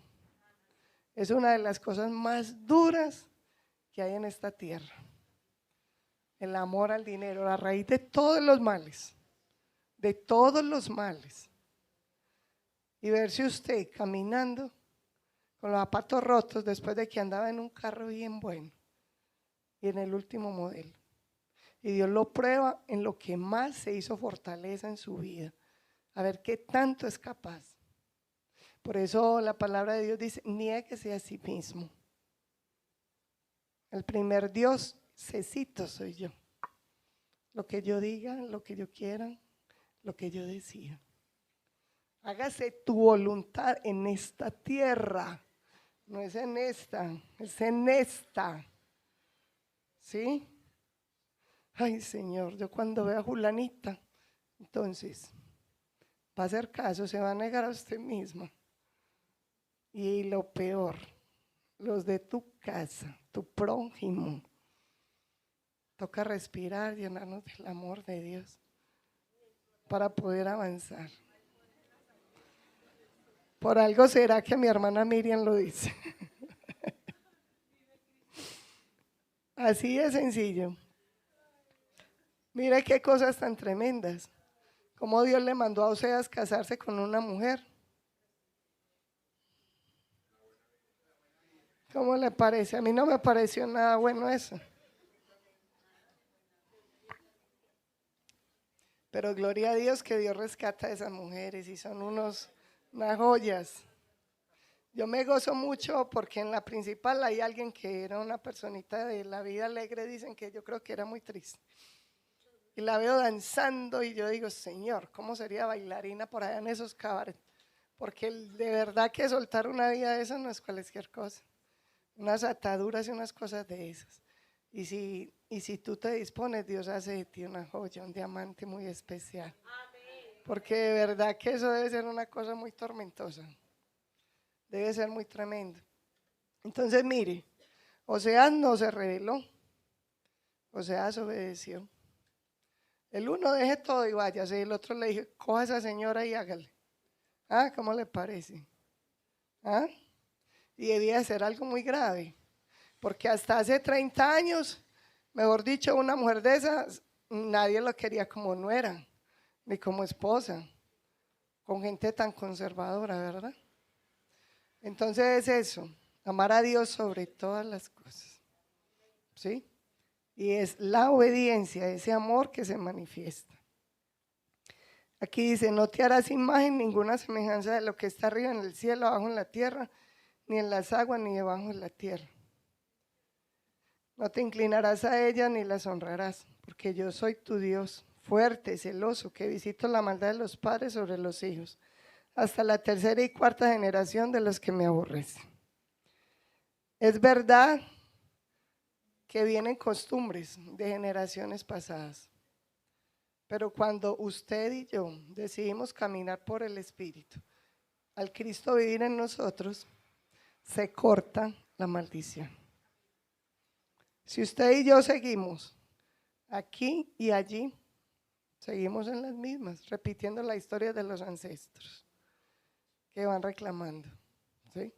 Es una de las cosas más duras que hay en esta tierra. El amor al dinero, la raíz de todos los males. De todos los males. Y verse usted caminando con los zapatos rotos después de que andaba en un carro bien bueno y en el último modelo. Y Dios lo prueba en lo que más se hizo fortaleza en su vida. A ver qué tanto es capaz. Por eso la palabra de Dios dice, niéguese a sí mismo. El primer Dios, cecito soy yo. Lo que yo diga, lo que yo quiera, lo que yo decida. Hágase tu voluntad en esta tierra. No es en esta, es en esta. ¿Sí? Ay, Señor, yo cuando vea a Julanita, entonces, va a hacer caso, se va a negar a usted misma. Y lo peor, los de tu casa, tu prójimo. Toca respirar, llenarnos del amor de Dios para poder avanzar. Por algo será que mi hermana Miriam lo dice. Así de sencillo. Mire qué cosas tan tremendas. Cómo Dios le mandó a Oseas casarse con una mujer. ¿Cómo le parece? A mí no me pareció nada bueno eso. Pero gloria a Dios que Dios rescata a esas mujeres y son unas joyas. Yo me gozo mucho porque en la principal hay alguien que era una personita de la vida alegre, dicen que yo creo que era muy triste. Y la veo danzando y yo digo, Señor, ¿cómo sería bailarina por allá en esos cabarets? Porque de verdad que soltar una vida de esas no es cualquier cosa. Unas ataduras y unas cosas de esas. Y si tú te dispones, Dios hace de ti una joya, un diamante muy especial. Porque de verdad que eso debe ser una cosa muy tormentosa. Debe ser muy tremendo. Entonces mire, Oseas no se rebeló. Oseas obedeció. El uno deje todo y váyase. El otro le dijo, coja a esa señora y hágale. Ah, ¿cómo le parece? ¿Ah? Y debía ser algo muy grave. Porque hasta hace 30 años, mejor dicho, una mujer de esas, nadie lo quería como nuera, ni como esposa, con gente tan conservadora, ¿verdad? Entonces es eso, amar a Dios sobre todas las cosas, ¿sí? Y es la obediencia, ese amor que se manifiesta. Aquí dice, no te harás imagen ninguna semejanza de lo que está arriba en el cielo, abajo en la tierra, ni en las aguas, ni debajo de la tierra. No te inclinarás a ellas ni las honrarás, porque yo soy tu Dios, fuerte, celoso, que visito la maldad de los padres sobre los hijos, hasta la tercera y cuarta generación de los que me aborrecen. Es verdad que vienen costumbres de generaciones pasadas, pero cuando usted y yo decidimos caminar por el Espíritu, al Cristo vivir en nosotros, se corta la maldición. Si usted y yo seguimos aquí y allí, seguimos en las mismas, repitiendo la historia de los ancestros que van reclamando, ¿sí?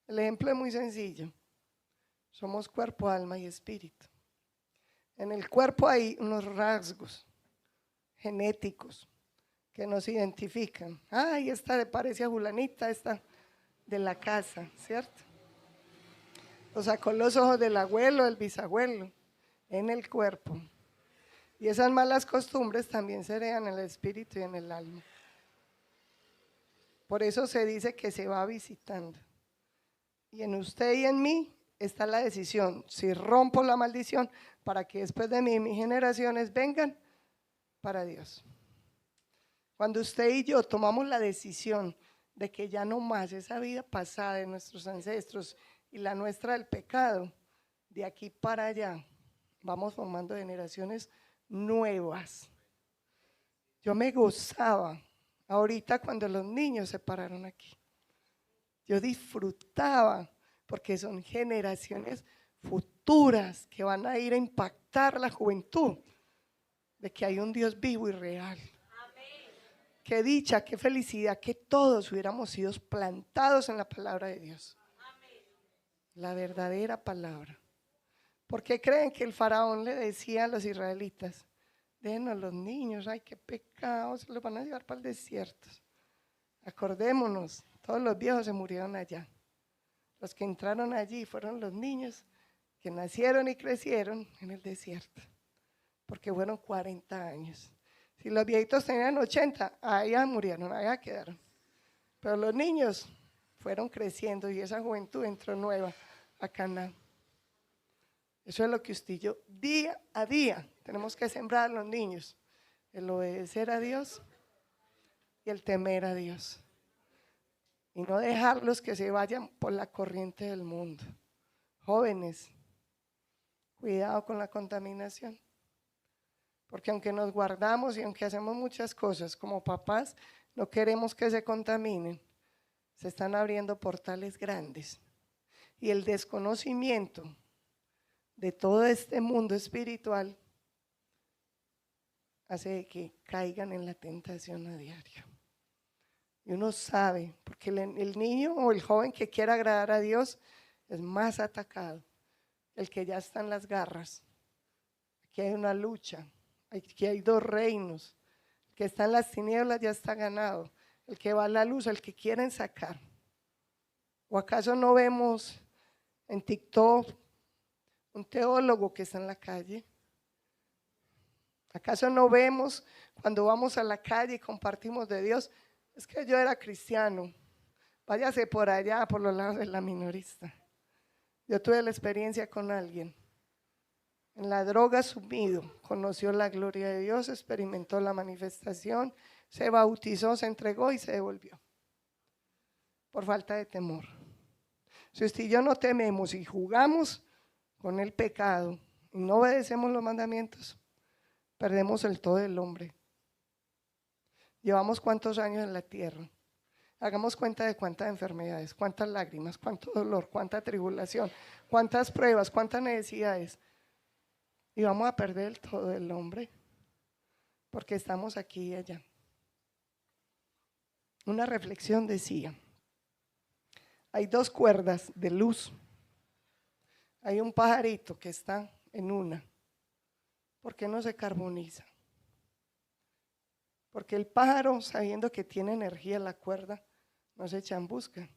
El ejemplo es muy sencillo. Somos cuerpo, alma y espíritu. En el cuerpo hay unos rasgos genéticos que nos identifican. Ay, esta le parece a Julanita, esta de la casa, ¿cierto? O sacó los ojos del abuelo, del bisabuelo, en el cuerpo. Y esas malas costumbres también se heredan en el espíritu y en el alma. Por eso se dice que se va visitando. Y en usted y en mí está la decisión. Si rompo la maldición para que después de mí mis generaciones vengan para Dios. Cuando usted y yo tomamos la decisión de que ya no más esa vida pasada de nuestros ancestros y la nuestra del pecado, de aquí para allá vamos formando generaciones nuevas. Yo me gozaba ahorita cuando los niños se pararon aquí. Yo disfrutaba porque son generaciones futuras que van a ir a impactar la juventud de que hay un Dios vivo y real. Qué dicha, qué felicidad que todos hubiéramos sido plantados en la palabra de Dios. La verdadera palabra. ¿Por qué creen que el faraón le decía a los israelitas: denos los niños, ay qué pecado, se los van a llevar para el desierto? Acordémonos, todos los viejos se murieron allá. Los que entraron allí fueron los niños que nacieron y crecieron en el desierto, porque fueron 40 años. Si los viejitos tenían 80, allá murieron, allá quedaron. Pero los niños fueron creciendo y esa juventud entró nueva a Canaán. Eso es lo que usted y yo día a día tenemos que sembrar a los niños: el obedecer a Dios y el temer a Dios. Y no dejarlos que se vayan por la corriente del mundo. Jóvenes, cuidado con la contaminación. Porque aunque nos guardamos y aunque hacemos muchas cosas como papás, no queremos que se contaminen. Se están abriendo portales grandes. Y el desconocimiento de todo este mundo espiritual hace que caigan en la tentación a diario. Y uno sabe, porque el niño o el joven que quiera agradar a Dios es más atacado que el que ya está en las garras. Aquí hay una lucha, aquí hay dos reinos. El que está en las tinieblas ya está ganado. El que va a la luz, el que quieren sacar. ¿O acaso no vemos en TikTok un teólogo que está en la calle? ¿Acaso no vemos cuando vamos a la calle y compartimos de Dios? Es que yo era cristiano. Váyase por allá, por los lados de la minorista. Yo tuve la experiencia con alguien. En la droga sumido, conoció la gloria de Dios, experimentó la manifestación, se bautizó, se entregó y se devolvió. Por falta de temor. Si usted y yo no tememos y jugamos con el pecado y no obedecemos los mandamientos, perdemos el todo del hombre. Llevamos cuántos años en la tierra. Hagamos cuenta de cuántas enfermedades, cuántas lágrimas, cuánto dolor, cuánta tribulación, cuántas pruebas, cuántas necesidades. Y vamos a perder el todo del hombre porque estamos aquí y allá. Una reflexión decía: hay dos cuerdas de luz. Hay un pajarito que está en una. ¿Por qué no se carboniza? Porque el pájaro, sabiendo que tiene energía la cuerda, no se echa en busca.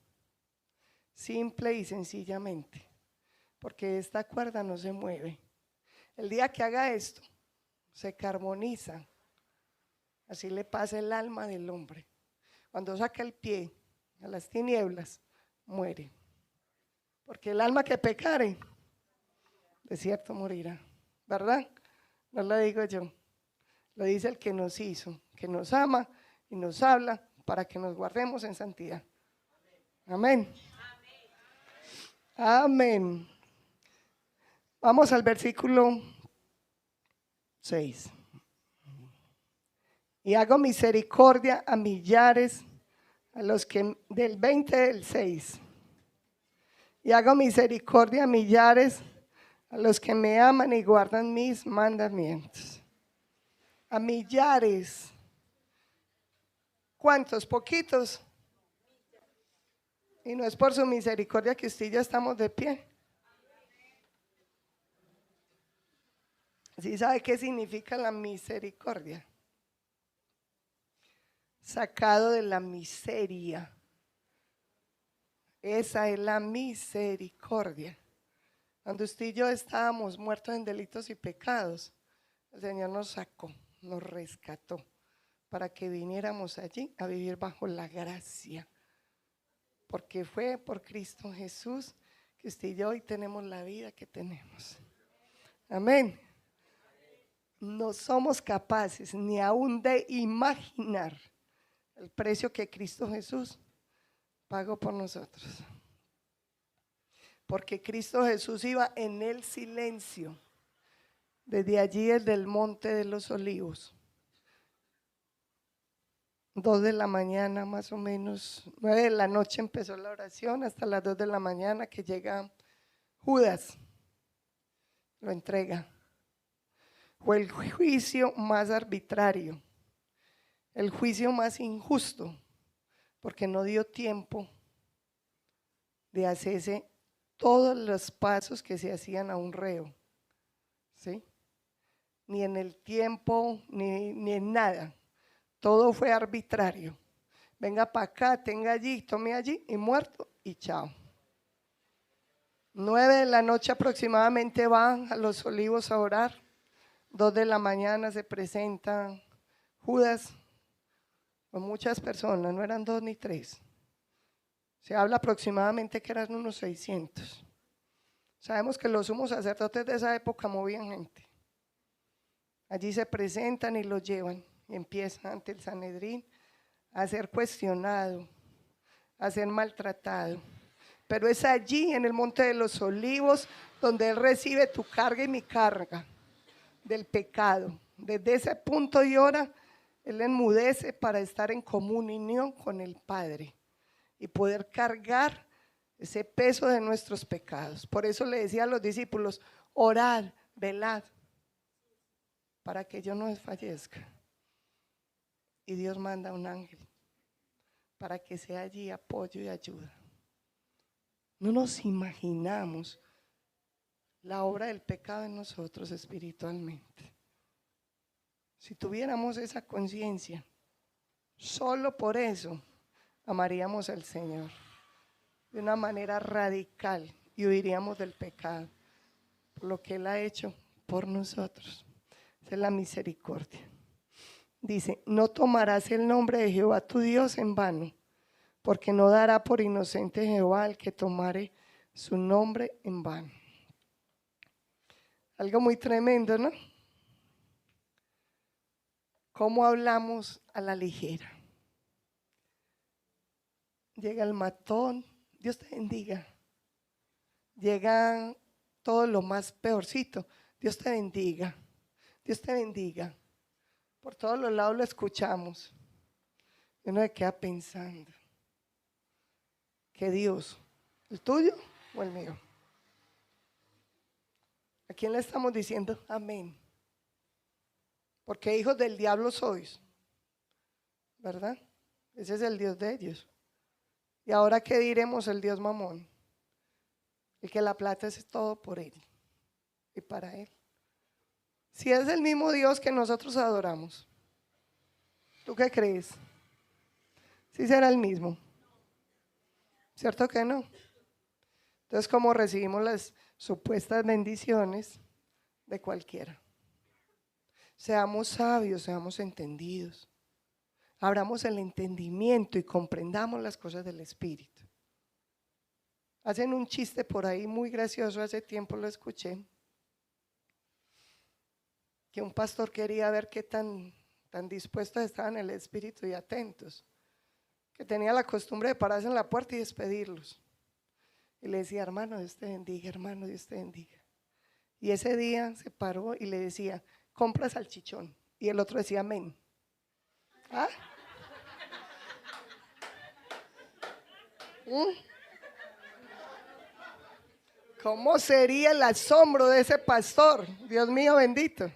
Simple y sencillamente. Porque esta cuerda no se mueve. El día que haga esto, se carboniza. Así le pasa el alma del hombre. Cuando saca el pie a las tinieblas, muere. Porque el alma que pecare, de cierto morirá. ¿Verdad? No lo digo yo. Lo dice el que nos hizo, que nos ama y nos habla para que nos guardemos en santidad. Amén. Amén. Vamos al versículo 6. Y hago misericordia a millares, a los que, del 20 del 6. Y hago misericordia a millares, a los que me aman y guardan mis mandamientos. A millares. ¿Cuántos? ¿Poquitos? Y no es por su misericordia que usted y yo estamos de pie. ¿Sí sabe qué significa la misericordia? Sacado de la miseria. Esa es la misericordia. Cuando usted y yo estábamos muertos en delitos y pecados, el Señor nos sacó, nos rescató para que viniéramos allí a vivir bajo la gracia. Porque fue por Cristo Jesús que usted y yo hoy tenemos la vida que tenemos. Amén. No somos capaces ni aún de imaginar el precio que Cristo Jesús pagó por nosotros. Porque Cristo Jesús iba en el silencio, desde allí, desde el monte de los olivos, 2 de la mañana más o menos, 9 de la noche empezó la oración hasta las 2 de la mañana que llega Judas, lo entrega. Fue el juicio más arbitrario, el juicio más injusto, porque no dio tiempo de hacerse todos los pasos que se hacían a un reo, ¿sí? Ni en el tiempo, ni en nada. Todo fue arbitrario. Venga para acá, tenga allí, tome allí y muerto y chao. 9 de la noche aproximadamente van a los Olivos a orar. 2 de la mañana se presenta Judas con muchas personas, no eran 2 ni 3. Se habla aproximadamente que eran unos 600. Sabemos que los sumos sacerdotes de esa época movían gente. Allí se presentan y lo llevan y empieza ante el Sanedrín a ser cuestionado, a ser maltratado. Pero es allí en el Monte de los Olivos donde Él recibe tu carga y mi carga del pecado. Desde ese punto y hora Él enmudece para estar en comunión con el Padre y poder cargar ese peso de nuestros pecados. Por eso le decía a los discípulos, orad, velad, para que yo no desfallezca. Y Dios manda un ángel para que sea allí apoyo y ayuda. No nos imaginamos la obra del pecado en nosotros espiritualmente. Si tuviéramos esa conciencia, solo por eso amaríamos al Señor de una manera radical y huiríamos del pecado, por lo que Él ha hecho por nosotros. Esa es la misericordia. Dice, no tomarás el nombre de Jehová tu Dios en vano, porque no dará por inocente Jehová al que tomare su nombre en vano. Algo muy tremendo, ¿no? ¿Cómo hablamos a la ligera? Llega el matón, Dios te bendiga. Llega todo lo más peorcito, Dios te bendiga, Dios te bendiga. Por todos los lados lo escuchamos. Y uno se queda pensando, ¿qué Dios? ¿El tuyo o el mío? ¿A quién le estamos diciendo amén? Porque hijos del diablo sois, ¿verdad? Ese es el Dios de ellos. ¿Y ahora qué diremos el Dios Mamón? El que la plata es todo por Él y para Él. Si es el mismo Dios que nosotros adoramos, ¿tú qué crees? ¿Sí será el mismo? ¿Cierto que no? Entonces, ¿cómo recibimos las supuestas bendiciones de cualquiera? Seamos sabios, seamos entendidos. Abramos el entendimiento y comprendamos las cosas del Espíritu. Hacen un chiste por ahí muy gracioso, hace tiempo lo escuché, que un pastor quería ver qué tan dispuestos estaban el Espíritu y atentos, que tenía la costumbre de pararse en la puerta y despedirlos. Y le decía, hermano, Dios te bendiga, hermano, Dios te bendiga. Y ese día se paró y le decía, compra salchichón. Y el otro decía, amén. ¿Ah? ¿Cómo sería el asombro de ese pastor? Dios mío bendito.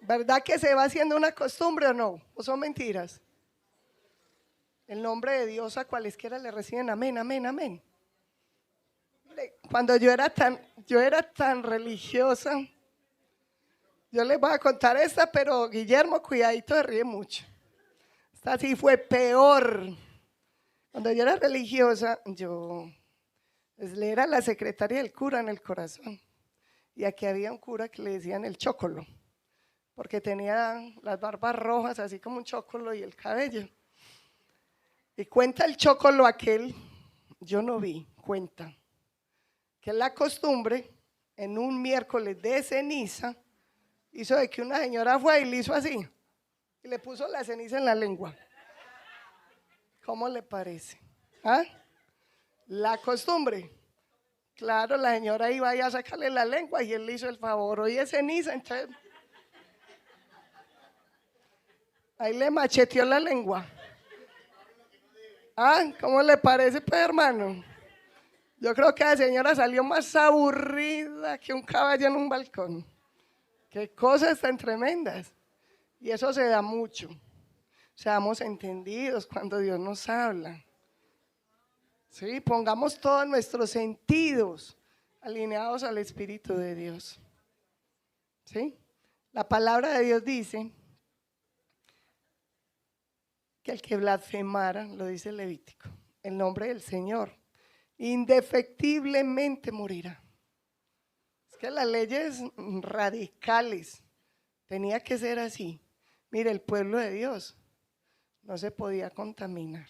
¿Verdad que se va haciendo una costumbre o no? ¿O son mentiras? El nombre de Dios a cualesquiera le reciben amén, amén, amén. Cuando yo era tan religiosa, yo les voy a contar esta, pero Guillermo, cuidadito, se ríe mucho. Esta sí fue peor. Cuando yo era religiosa, yo era la secretaria del cura en el corazón. Y aquí había un cura que le decían el chocolo, porque tenía las barbas rojas, así como un chocolo, y el cabello. Y cuenta el chocolo aquel, yo no vi, cuenta, que la costumbre, en un miércoles de ceniza, hizo de que una señora fue y le hizo así, y le puso la ceniza en la lengua. ¿Cómo le parece? ¿Ah? La costumbre. Claro, la señora iba a sacarle la lengua y él le hizo el favor. Hoy es ceniza, entonces. Ahí le macheteó la lengua. Ah, ¿cómo le parece, pues, hermano? Yo creo que la señora salió más aburrida que un caballo en un balcón. Qué cosas tan tremendas. Y eso se da mucho. Seamos entendidos cuando Dios nos habla. Sí, pongamos todos nuestros sentidos alineados al Espíritu de Dios. ¿Sí? La palabra de Dios dice que el que blasfemara, lo dice el Levítico, el nombre del Señor, indefectiblemente morirá. Es que las leyes radicales tenía que ser así. Mire, el pueblo de Dios no se podía contaminar.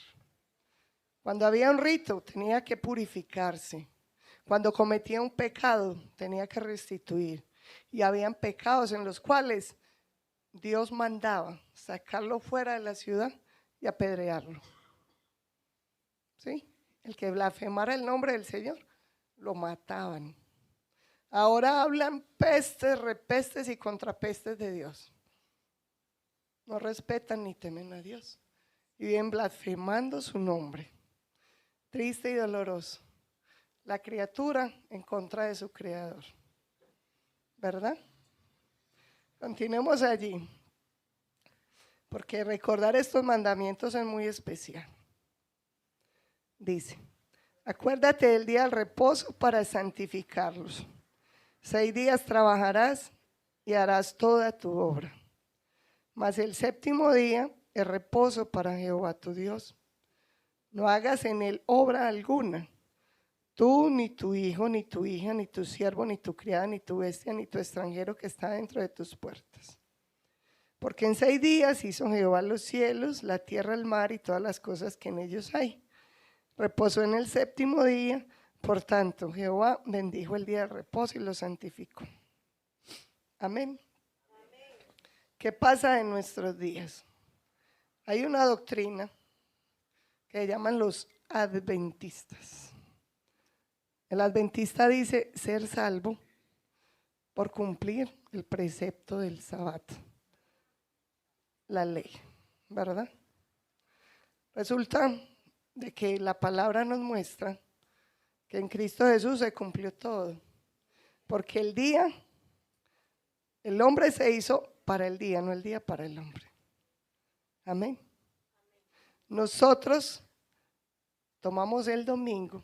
Cuando había un rito, tenía que purificarse. Cuando cometía un pecado, tenía que restituir. Y habían pecados en los cuales Dios mandaba sacarlo fuera de la ciudad y apedrearlo. ¿Sí? El que blasfemara el nombre del Señor, lo mataban. Ahora hablan pestes, repestes y contrapestes de Dios. No respetan ni temen a Dios. Y vienen blasfemando su nombre. Triste y doloroso. La criatura en contra de su creador. ¿Verdad? Continuemos allí. Porque recordar estos mandamientos es muy especial. Dice, acuérdate del día del reposo para santificarlos. 6 días trabajarás y harás toda tu obra. Mas el séptimo día es reposo para Jehová tu Dios. No hagas en él obra alguna. Tú, ni tu hijo, ni tu hija, ni tu siervo, ni tu criada, ni tu bestia, ni tu extranjero que está dentro de tus puertas. Porque en 6 días hizo Jehová los cielos, la tierra, el mar y todas las cosas que en ellos hay. Reposó en el séptimo día, por tanto, Jehová bendijo el día de reposo y lo santificó. Amén. ¿Qué pasa en nuestros días? Hay una doctrina que llaman los adventistas. El adventista dice ser salvo por cumplir el precepto del sábado, la ley, ¿verdad? Resulta de que la palabra nos muestra que en Cristo Jesús se cumplió todo, porque el hombre se hizo para el día, no el día para el hombre. Amén. Nosotros tomamos el domingo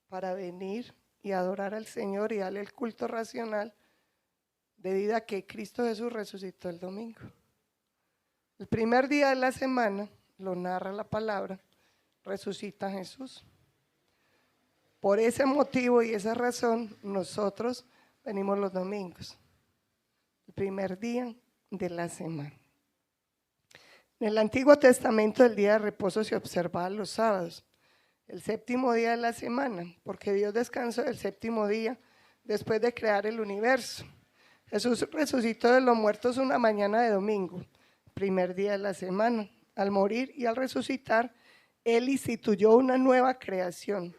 para venir y adorar al Señor y darle el culto racional debido a que Cristo Jesús resucitó el domingo. El primer día de la semana, lo narra la palabra, resucita Jesús. Por ese motivo y esa razón, nosotros venimos los domingos, el primer día de la semana. En el Antiguo Testamento el día de reposo se observaba los sábados, el séptimo día de la semana, porque Dios descansó el séptimo día después de crear el universo. Jesús resucitó de los muertos una mañana de domingo, primer día de la semana. Al morir y al resucitar, Él instituyó una nueva creación.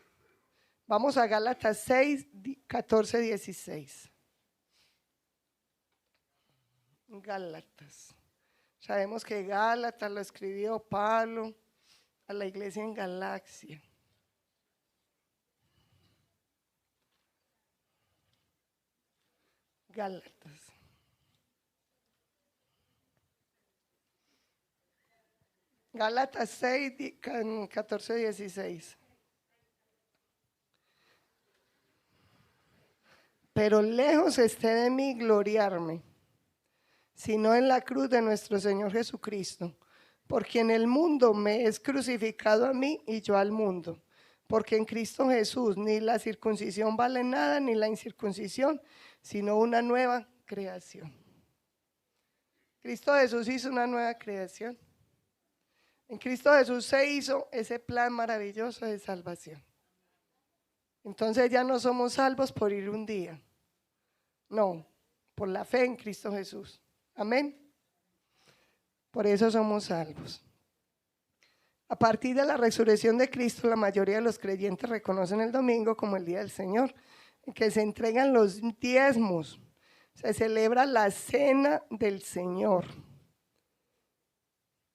Vamos a Gálatas 6, 14, 16. Gálatas. Sabemos que Gálatas lo escribió Pablo a la iglesia en Galacia. Gálatas. Gálatas 6, 14, 16. Pero lejos esté de mí gloriarme, sino en la cruz de nuestro Señor Jesucristo, porque en el mundo me es crucificado a mí y yo al mundo. Porque en Cristo Jesús ni la circuncisión vale nada, ni la incircuncisión, sino una nueva creación. Cristo Jesús hizo una nueva creación. En Cristo Jesús se hizo ese plan maravilloso de salvación. Entonces ya no somos salvos por ir un día. No, por la fe en Cristo Jesús. Amén. Por eso somos salvos. A partir de la resurrección de Cristo, la mayoría de los creyentes reconocen el domingo como el día del Señor, en que se entregan los diezmos. Se celebra la cena del Señor.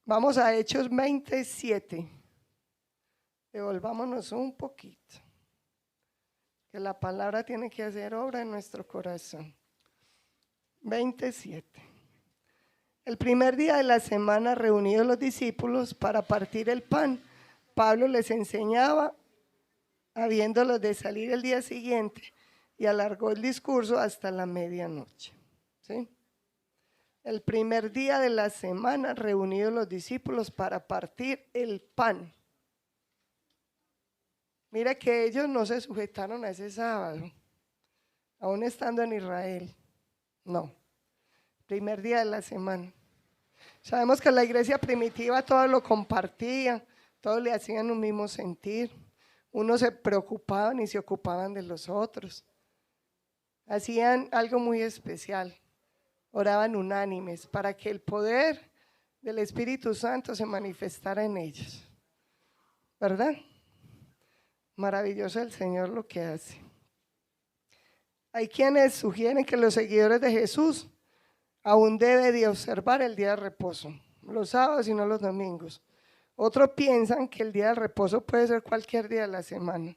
Vamos a Hechos 27. Devolvámonos un poquito, que la palabra tiene que hacer obra en nuestro corazón. 27. El primer día de la semana, reunidos los discípulos para partir el pan, Pablo les enseñaba, habiéndolos de salir el día siguiente, y alargó el discurso hasta la medianoche. ¿Sí? El primer día de la semana, reunidos los discípulos para partir el pan. Mira que ellos no se sujetaron a ese sábado, aún estando en Israel. No, primer día de la semana. Sabemos que la iglesia primitiva todo lo compartía, todo le hacían un mismo sentir. Unos se preocupaban y se ocupaban de los otros. Hacían algo muy especial. Oraban unánimes para que el poder del Espíritu Santo se manifestara en ellos. ¿Verdad? Maravilloso el Señor lo que hace. Hay quienes sugieren que los seguidores de Jesús aún deben de observar el día de reposo, los sábados y no los domingos. Otros piensan que el día de reposo puede ser cualquier día de la semana.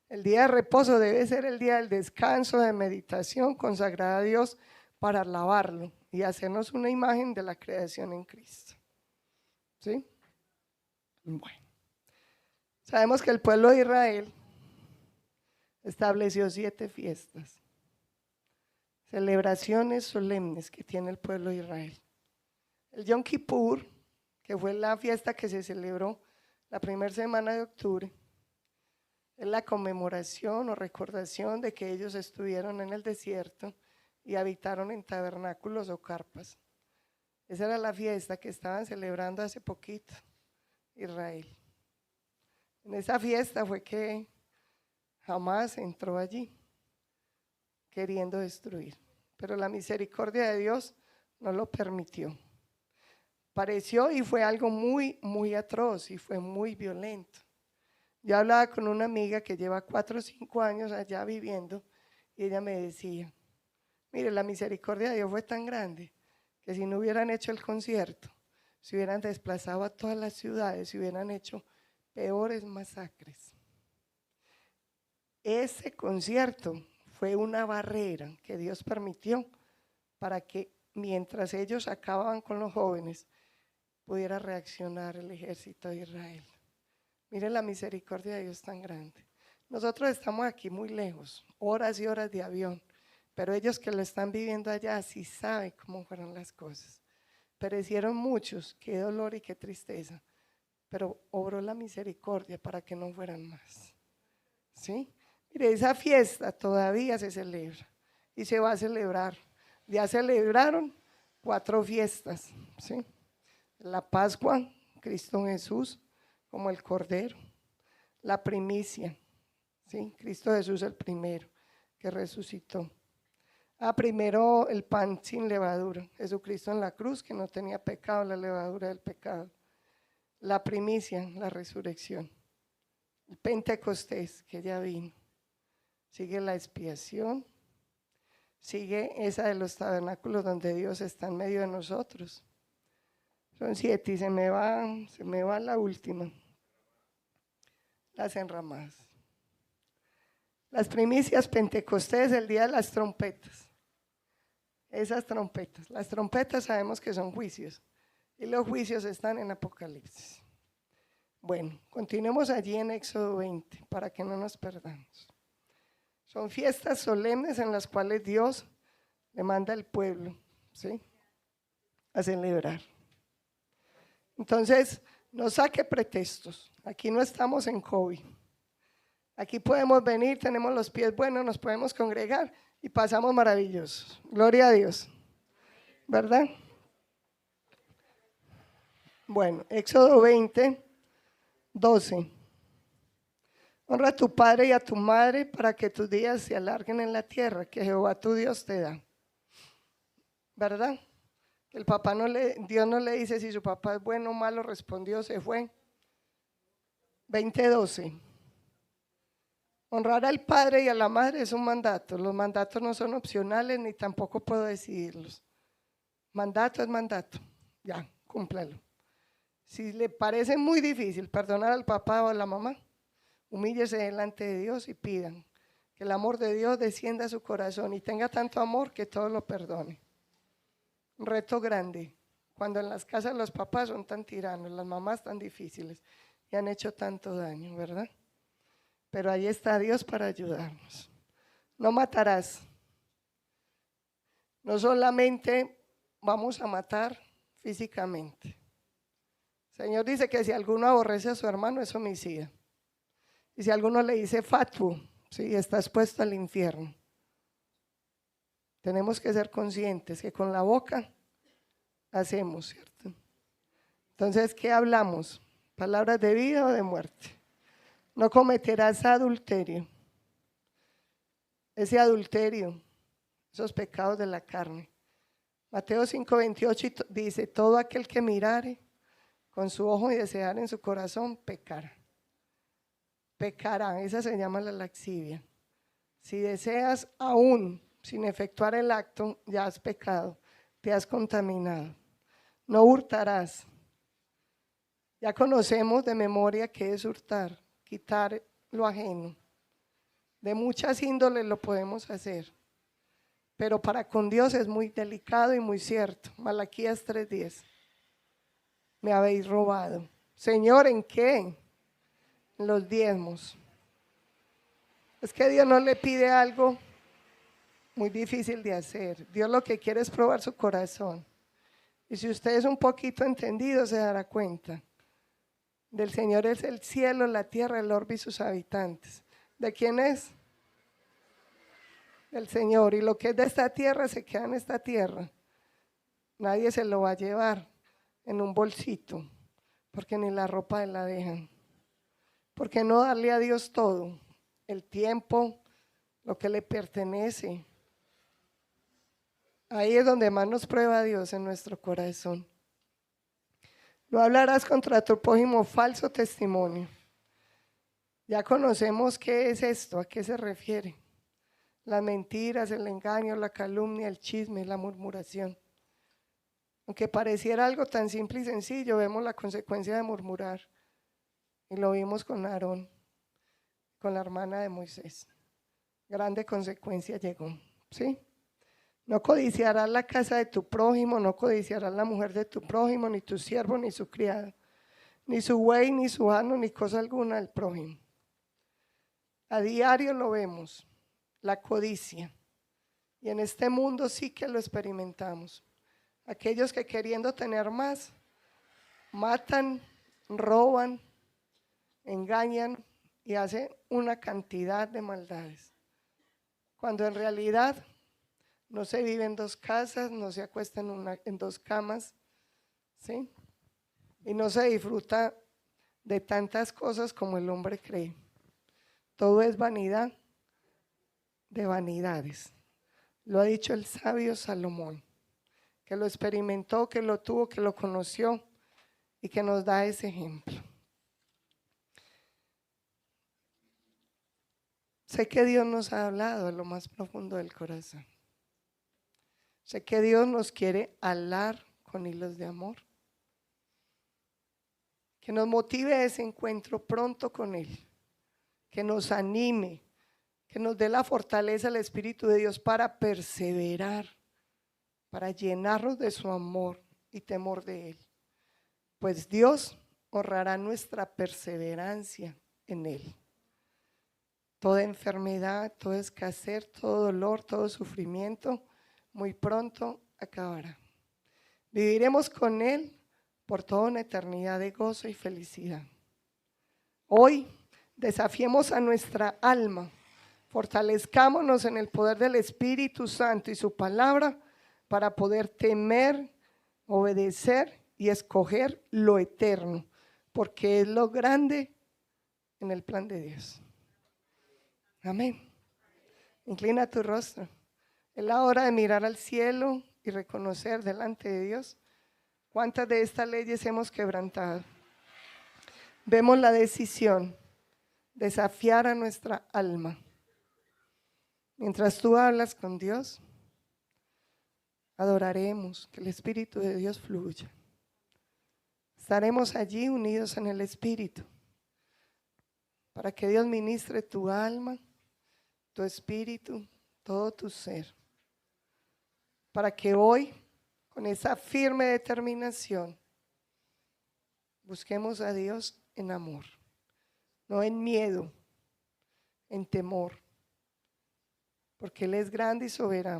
El día de reposo debe ser el día del descanso, de meditación, consagrada a Dios para alabarlo y hacernos una imagen de la creación en Cristo. ¿Sí? Bueno. Sabemos que el pueblo de Israel estableció 7 fiestas, celebraciones solemnes que tiene el pueblo de Israel. El Yom Kippur, que fue la fiesta que se celebró la primera semana de octubre, es la conmemoración o recordación de que ellos estuvieron en el desierto y habitaron en tabernáculos o carpas. Esa era la fiesta que estaban celebrando hace poquito Israel. En esa fiesta fue que Hamás entró allí queriendo destruir, pero la misericordia de Dios no lo permitió. Pareció y fue algo muy, muy atroz y fue muy violento. Yo hablaba con una amiga que lleva 4 o 5 años allá viviendo y ella me decía, mire, la misericordia de Dios fue tan grande que si no hubieran hecho el concierto, se hubieran desplazado a todas las ciudades, se hubieran hecho peores masacres. Ese concierto fue una barrera que Dios permitió para que mientras ellos acababan con los jóvenes, pudiera reaccionar el ejército de Israel. Miren la misericordia de Dios tan grande. Nosotros estamos aquí muy lejos, horas y horas de avión, pero ellos que lo están viviendo allá sí saben cómo fueron las cosas. Perecieron muchos, qué dolor y qué tristeza, pero obró la misericordia para que no fueran más. ¿Sí? Mire, esa fiesta todavía se celebra y se va a celebrar. Ya celebraron 4 fiestas, ¿sí? La Pascua, Cristo Jesús como el Cordero. La primicia, ¿sí? Cristo Jesús el primero que resucitó. Primero el pan sin levadura, Jesucristo en la cruz que no tenía pecado, la levadura del pecado. La primicia, la resurrección. El Pentecostés que ya vino. Sigue la expiación. Sigue esa de los tabernáculos donde Dios está en medio de nosotros. Son 7 y se me va la última. Las enramadas. Las primicias Pentecostés, el día de las trompetas. Esas trompetas. Las trompetas sabemos que son juicios. Y los juicios están en Apocalipsis. Bueno, continuemos allí en Éxodo 20 para que no nos perdamos. Son fiestas solemnes en las cuales Dios le manda al pueblo, ¿sí?, a celebrar. Entonces, no saque pretextos. Aquí no estamos en COVID. Aquí podemos venir, tenemos los pies buenos, nos podemos congregar y pasamos maravillosos. Gloria a Dios. ¿Verdad? Bueno, Éxodo 20, 12. Honra a tu padre y a tu madre para que tus días se alarguen en la tierra que Jehová tu Dios te da. ¿Verdad? Que el papá Dios no le dice si su papá es bueno o malo, respondió, se fue. 20:12. Honrar al padre y a la madre es un mandato. Los mandatos no son opcionales ni tampoco puedo decidirlos. Mandato es mandato. Ya, cúmplalo. Si le parece muy difícil perdonar al papá o a la mamá, humíllese delante de Dios y pidan que el amor de Dios descienda a su corazón y tenga tanto amor que todo lo perdone. Un reto grande, cuando en las casas los papás son tan tiranos, las mamás tan difíciles y han hecho tanto daño, ¿verdad? Pero ahí está Dios para ayudarnos. No matarás. No solamente vamos a matar físicamente. El Señor dice que si alguno aborrece a su hermano es homicida. Y si alguno le dice fatuo, sí, está expuesto al infierno. Tenemos que ser conscientes que con la boca hacemos, ¿cierto? Entonces, ¿qué hablamos? ¿Palabras de vida o de muerte? No cometerás adulterio. Ese adulterio, esos pecados de la carne. Mateo 5:28 dice, todo aquel que mirare con su ojo y desear en su corazón, pecará. Pecará, esa se llama la laxivia. Si deseas aún sin efectuar el acto, ya has pecado, te has contaminado. No hurtarás. Ya conocemos de memoria qué es hurtar, quitar lo ajeno. De muchas índoles lo podemos hacer, pero para con Dios es muy delicado y muy cierto. Malaquías 3:10. Me habéis robado. Señor, ¿en qué? En los diezmos. Es que Dios no le pide algo muy difícil de hacer. Dios lo que quiere es probar su corazón. Y si usted es un poquito entendido, se dará cuenta. Del Señor es el cielo, la tierra, el orbe y sus habitantes. ¿De quién es? Del Señor. Y lo que es de esta tierra se queda en esta tierra. Nadie se lo va a llevar en un bolsito, porque ni la ropa la dejan. ¿Por qué no darle a Dios todo? El tiempo, lo que le pertenece. Ahí es donde más nos prueba Dios, en nuestro corazón. No hablarás contra tu prójimo falso testimonio. Ya conocemos qué es esto, a qué se refiere. Las mentiras, el engaño, la calumnia, el chisme, la murmuración. Aunque pareciera algo tan simple y sencillo, vemos la consecuencia de murmurar. Y lo vimos con Aarón, con la hermana de Moisés. Grande consecuencia llegó, ¿sí? No codiciarás la casa de tu prójimo, no codiciarás la mujer de tu prójimo, ni tu siervo, ni su criado, ni su buey, ni su asno, ni cosa alguna del prójimo. A diario lo vemos, la codicia. Y en este mundo sí que lo experimentamos. Aquellos que queriendo tener más, matan, roban, engañan y hacen una cantidad de maldades. Cuando en realidad no se vive en dos casas, no se acuesta en dos camas, ¿sí? Y no se disfruta de tantas cosas como el hombre cree. Todo es vanidad de vanidades. Lo ha dicho el sabio Salomón, que lo experimentó, que lo tuvo, que lo conoció y que nos da ese ejemplo. Sé que Dios nos ha hablado a lo más profundo del corazón. Sé que Dios nos quiere alar con hilos de amor. Que nos motive ese encuentro pronto con Él. Que nos anime. Que nos dé la fortaleza, el Espíritu de Dios para perseverar. Para llenarnos de su amor y temor de Él. Pues Dios honrará nuestra perseverancia en Él. Toda enfermedad, toda escasez, todo dolor, todo sufrimiento, muy pronto acabará. Viviremos con Él por toda una eternidad de gozo y felicidad. Hoy desafiemos a nuestra alma, fortalezcámonos en el poder del Espíritu Santo y su palabra para poder temer, obedecer y escoger lo eterno, porque es lo grande en el plan de Dios. Amén. Inclina tu rostro. Es la hora de mirar al cielo y reconocer delante de Dios cuántas de estas leyes hemos quebrantado. Vemos la decisión, desafiar a nuestra alma. Mientras tú hablas con Dios, adoraremos, que el Espíritu de Dios fluya. Estaremos allí unidos en el Espíritu, para que Dios ministre tu alma, tu espíritu, todo tu ser. Para que hoy, con esa firme determinación, busquemos a Dios en amor, no en miedo, en temor, porque Él es grande y soberano.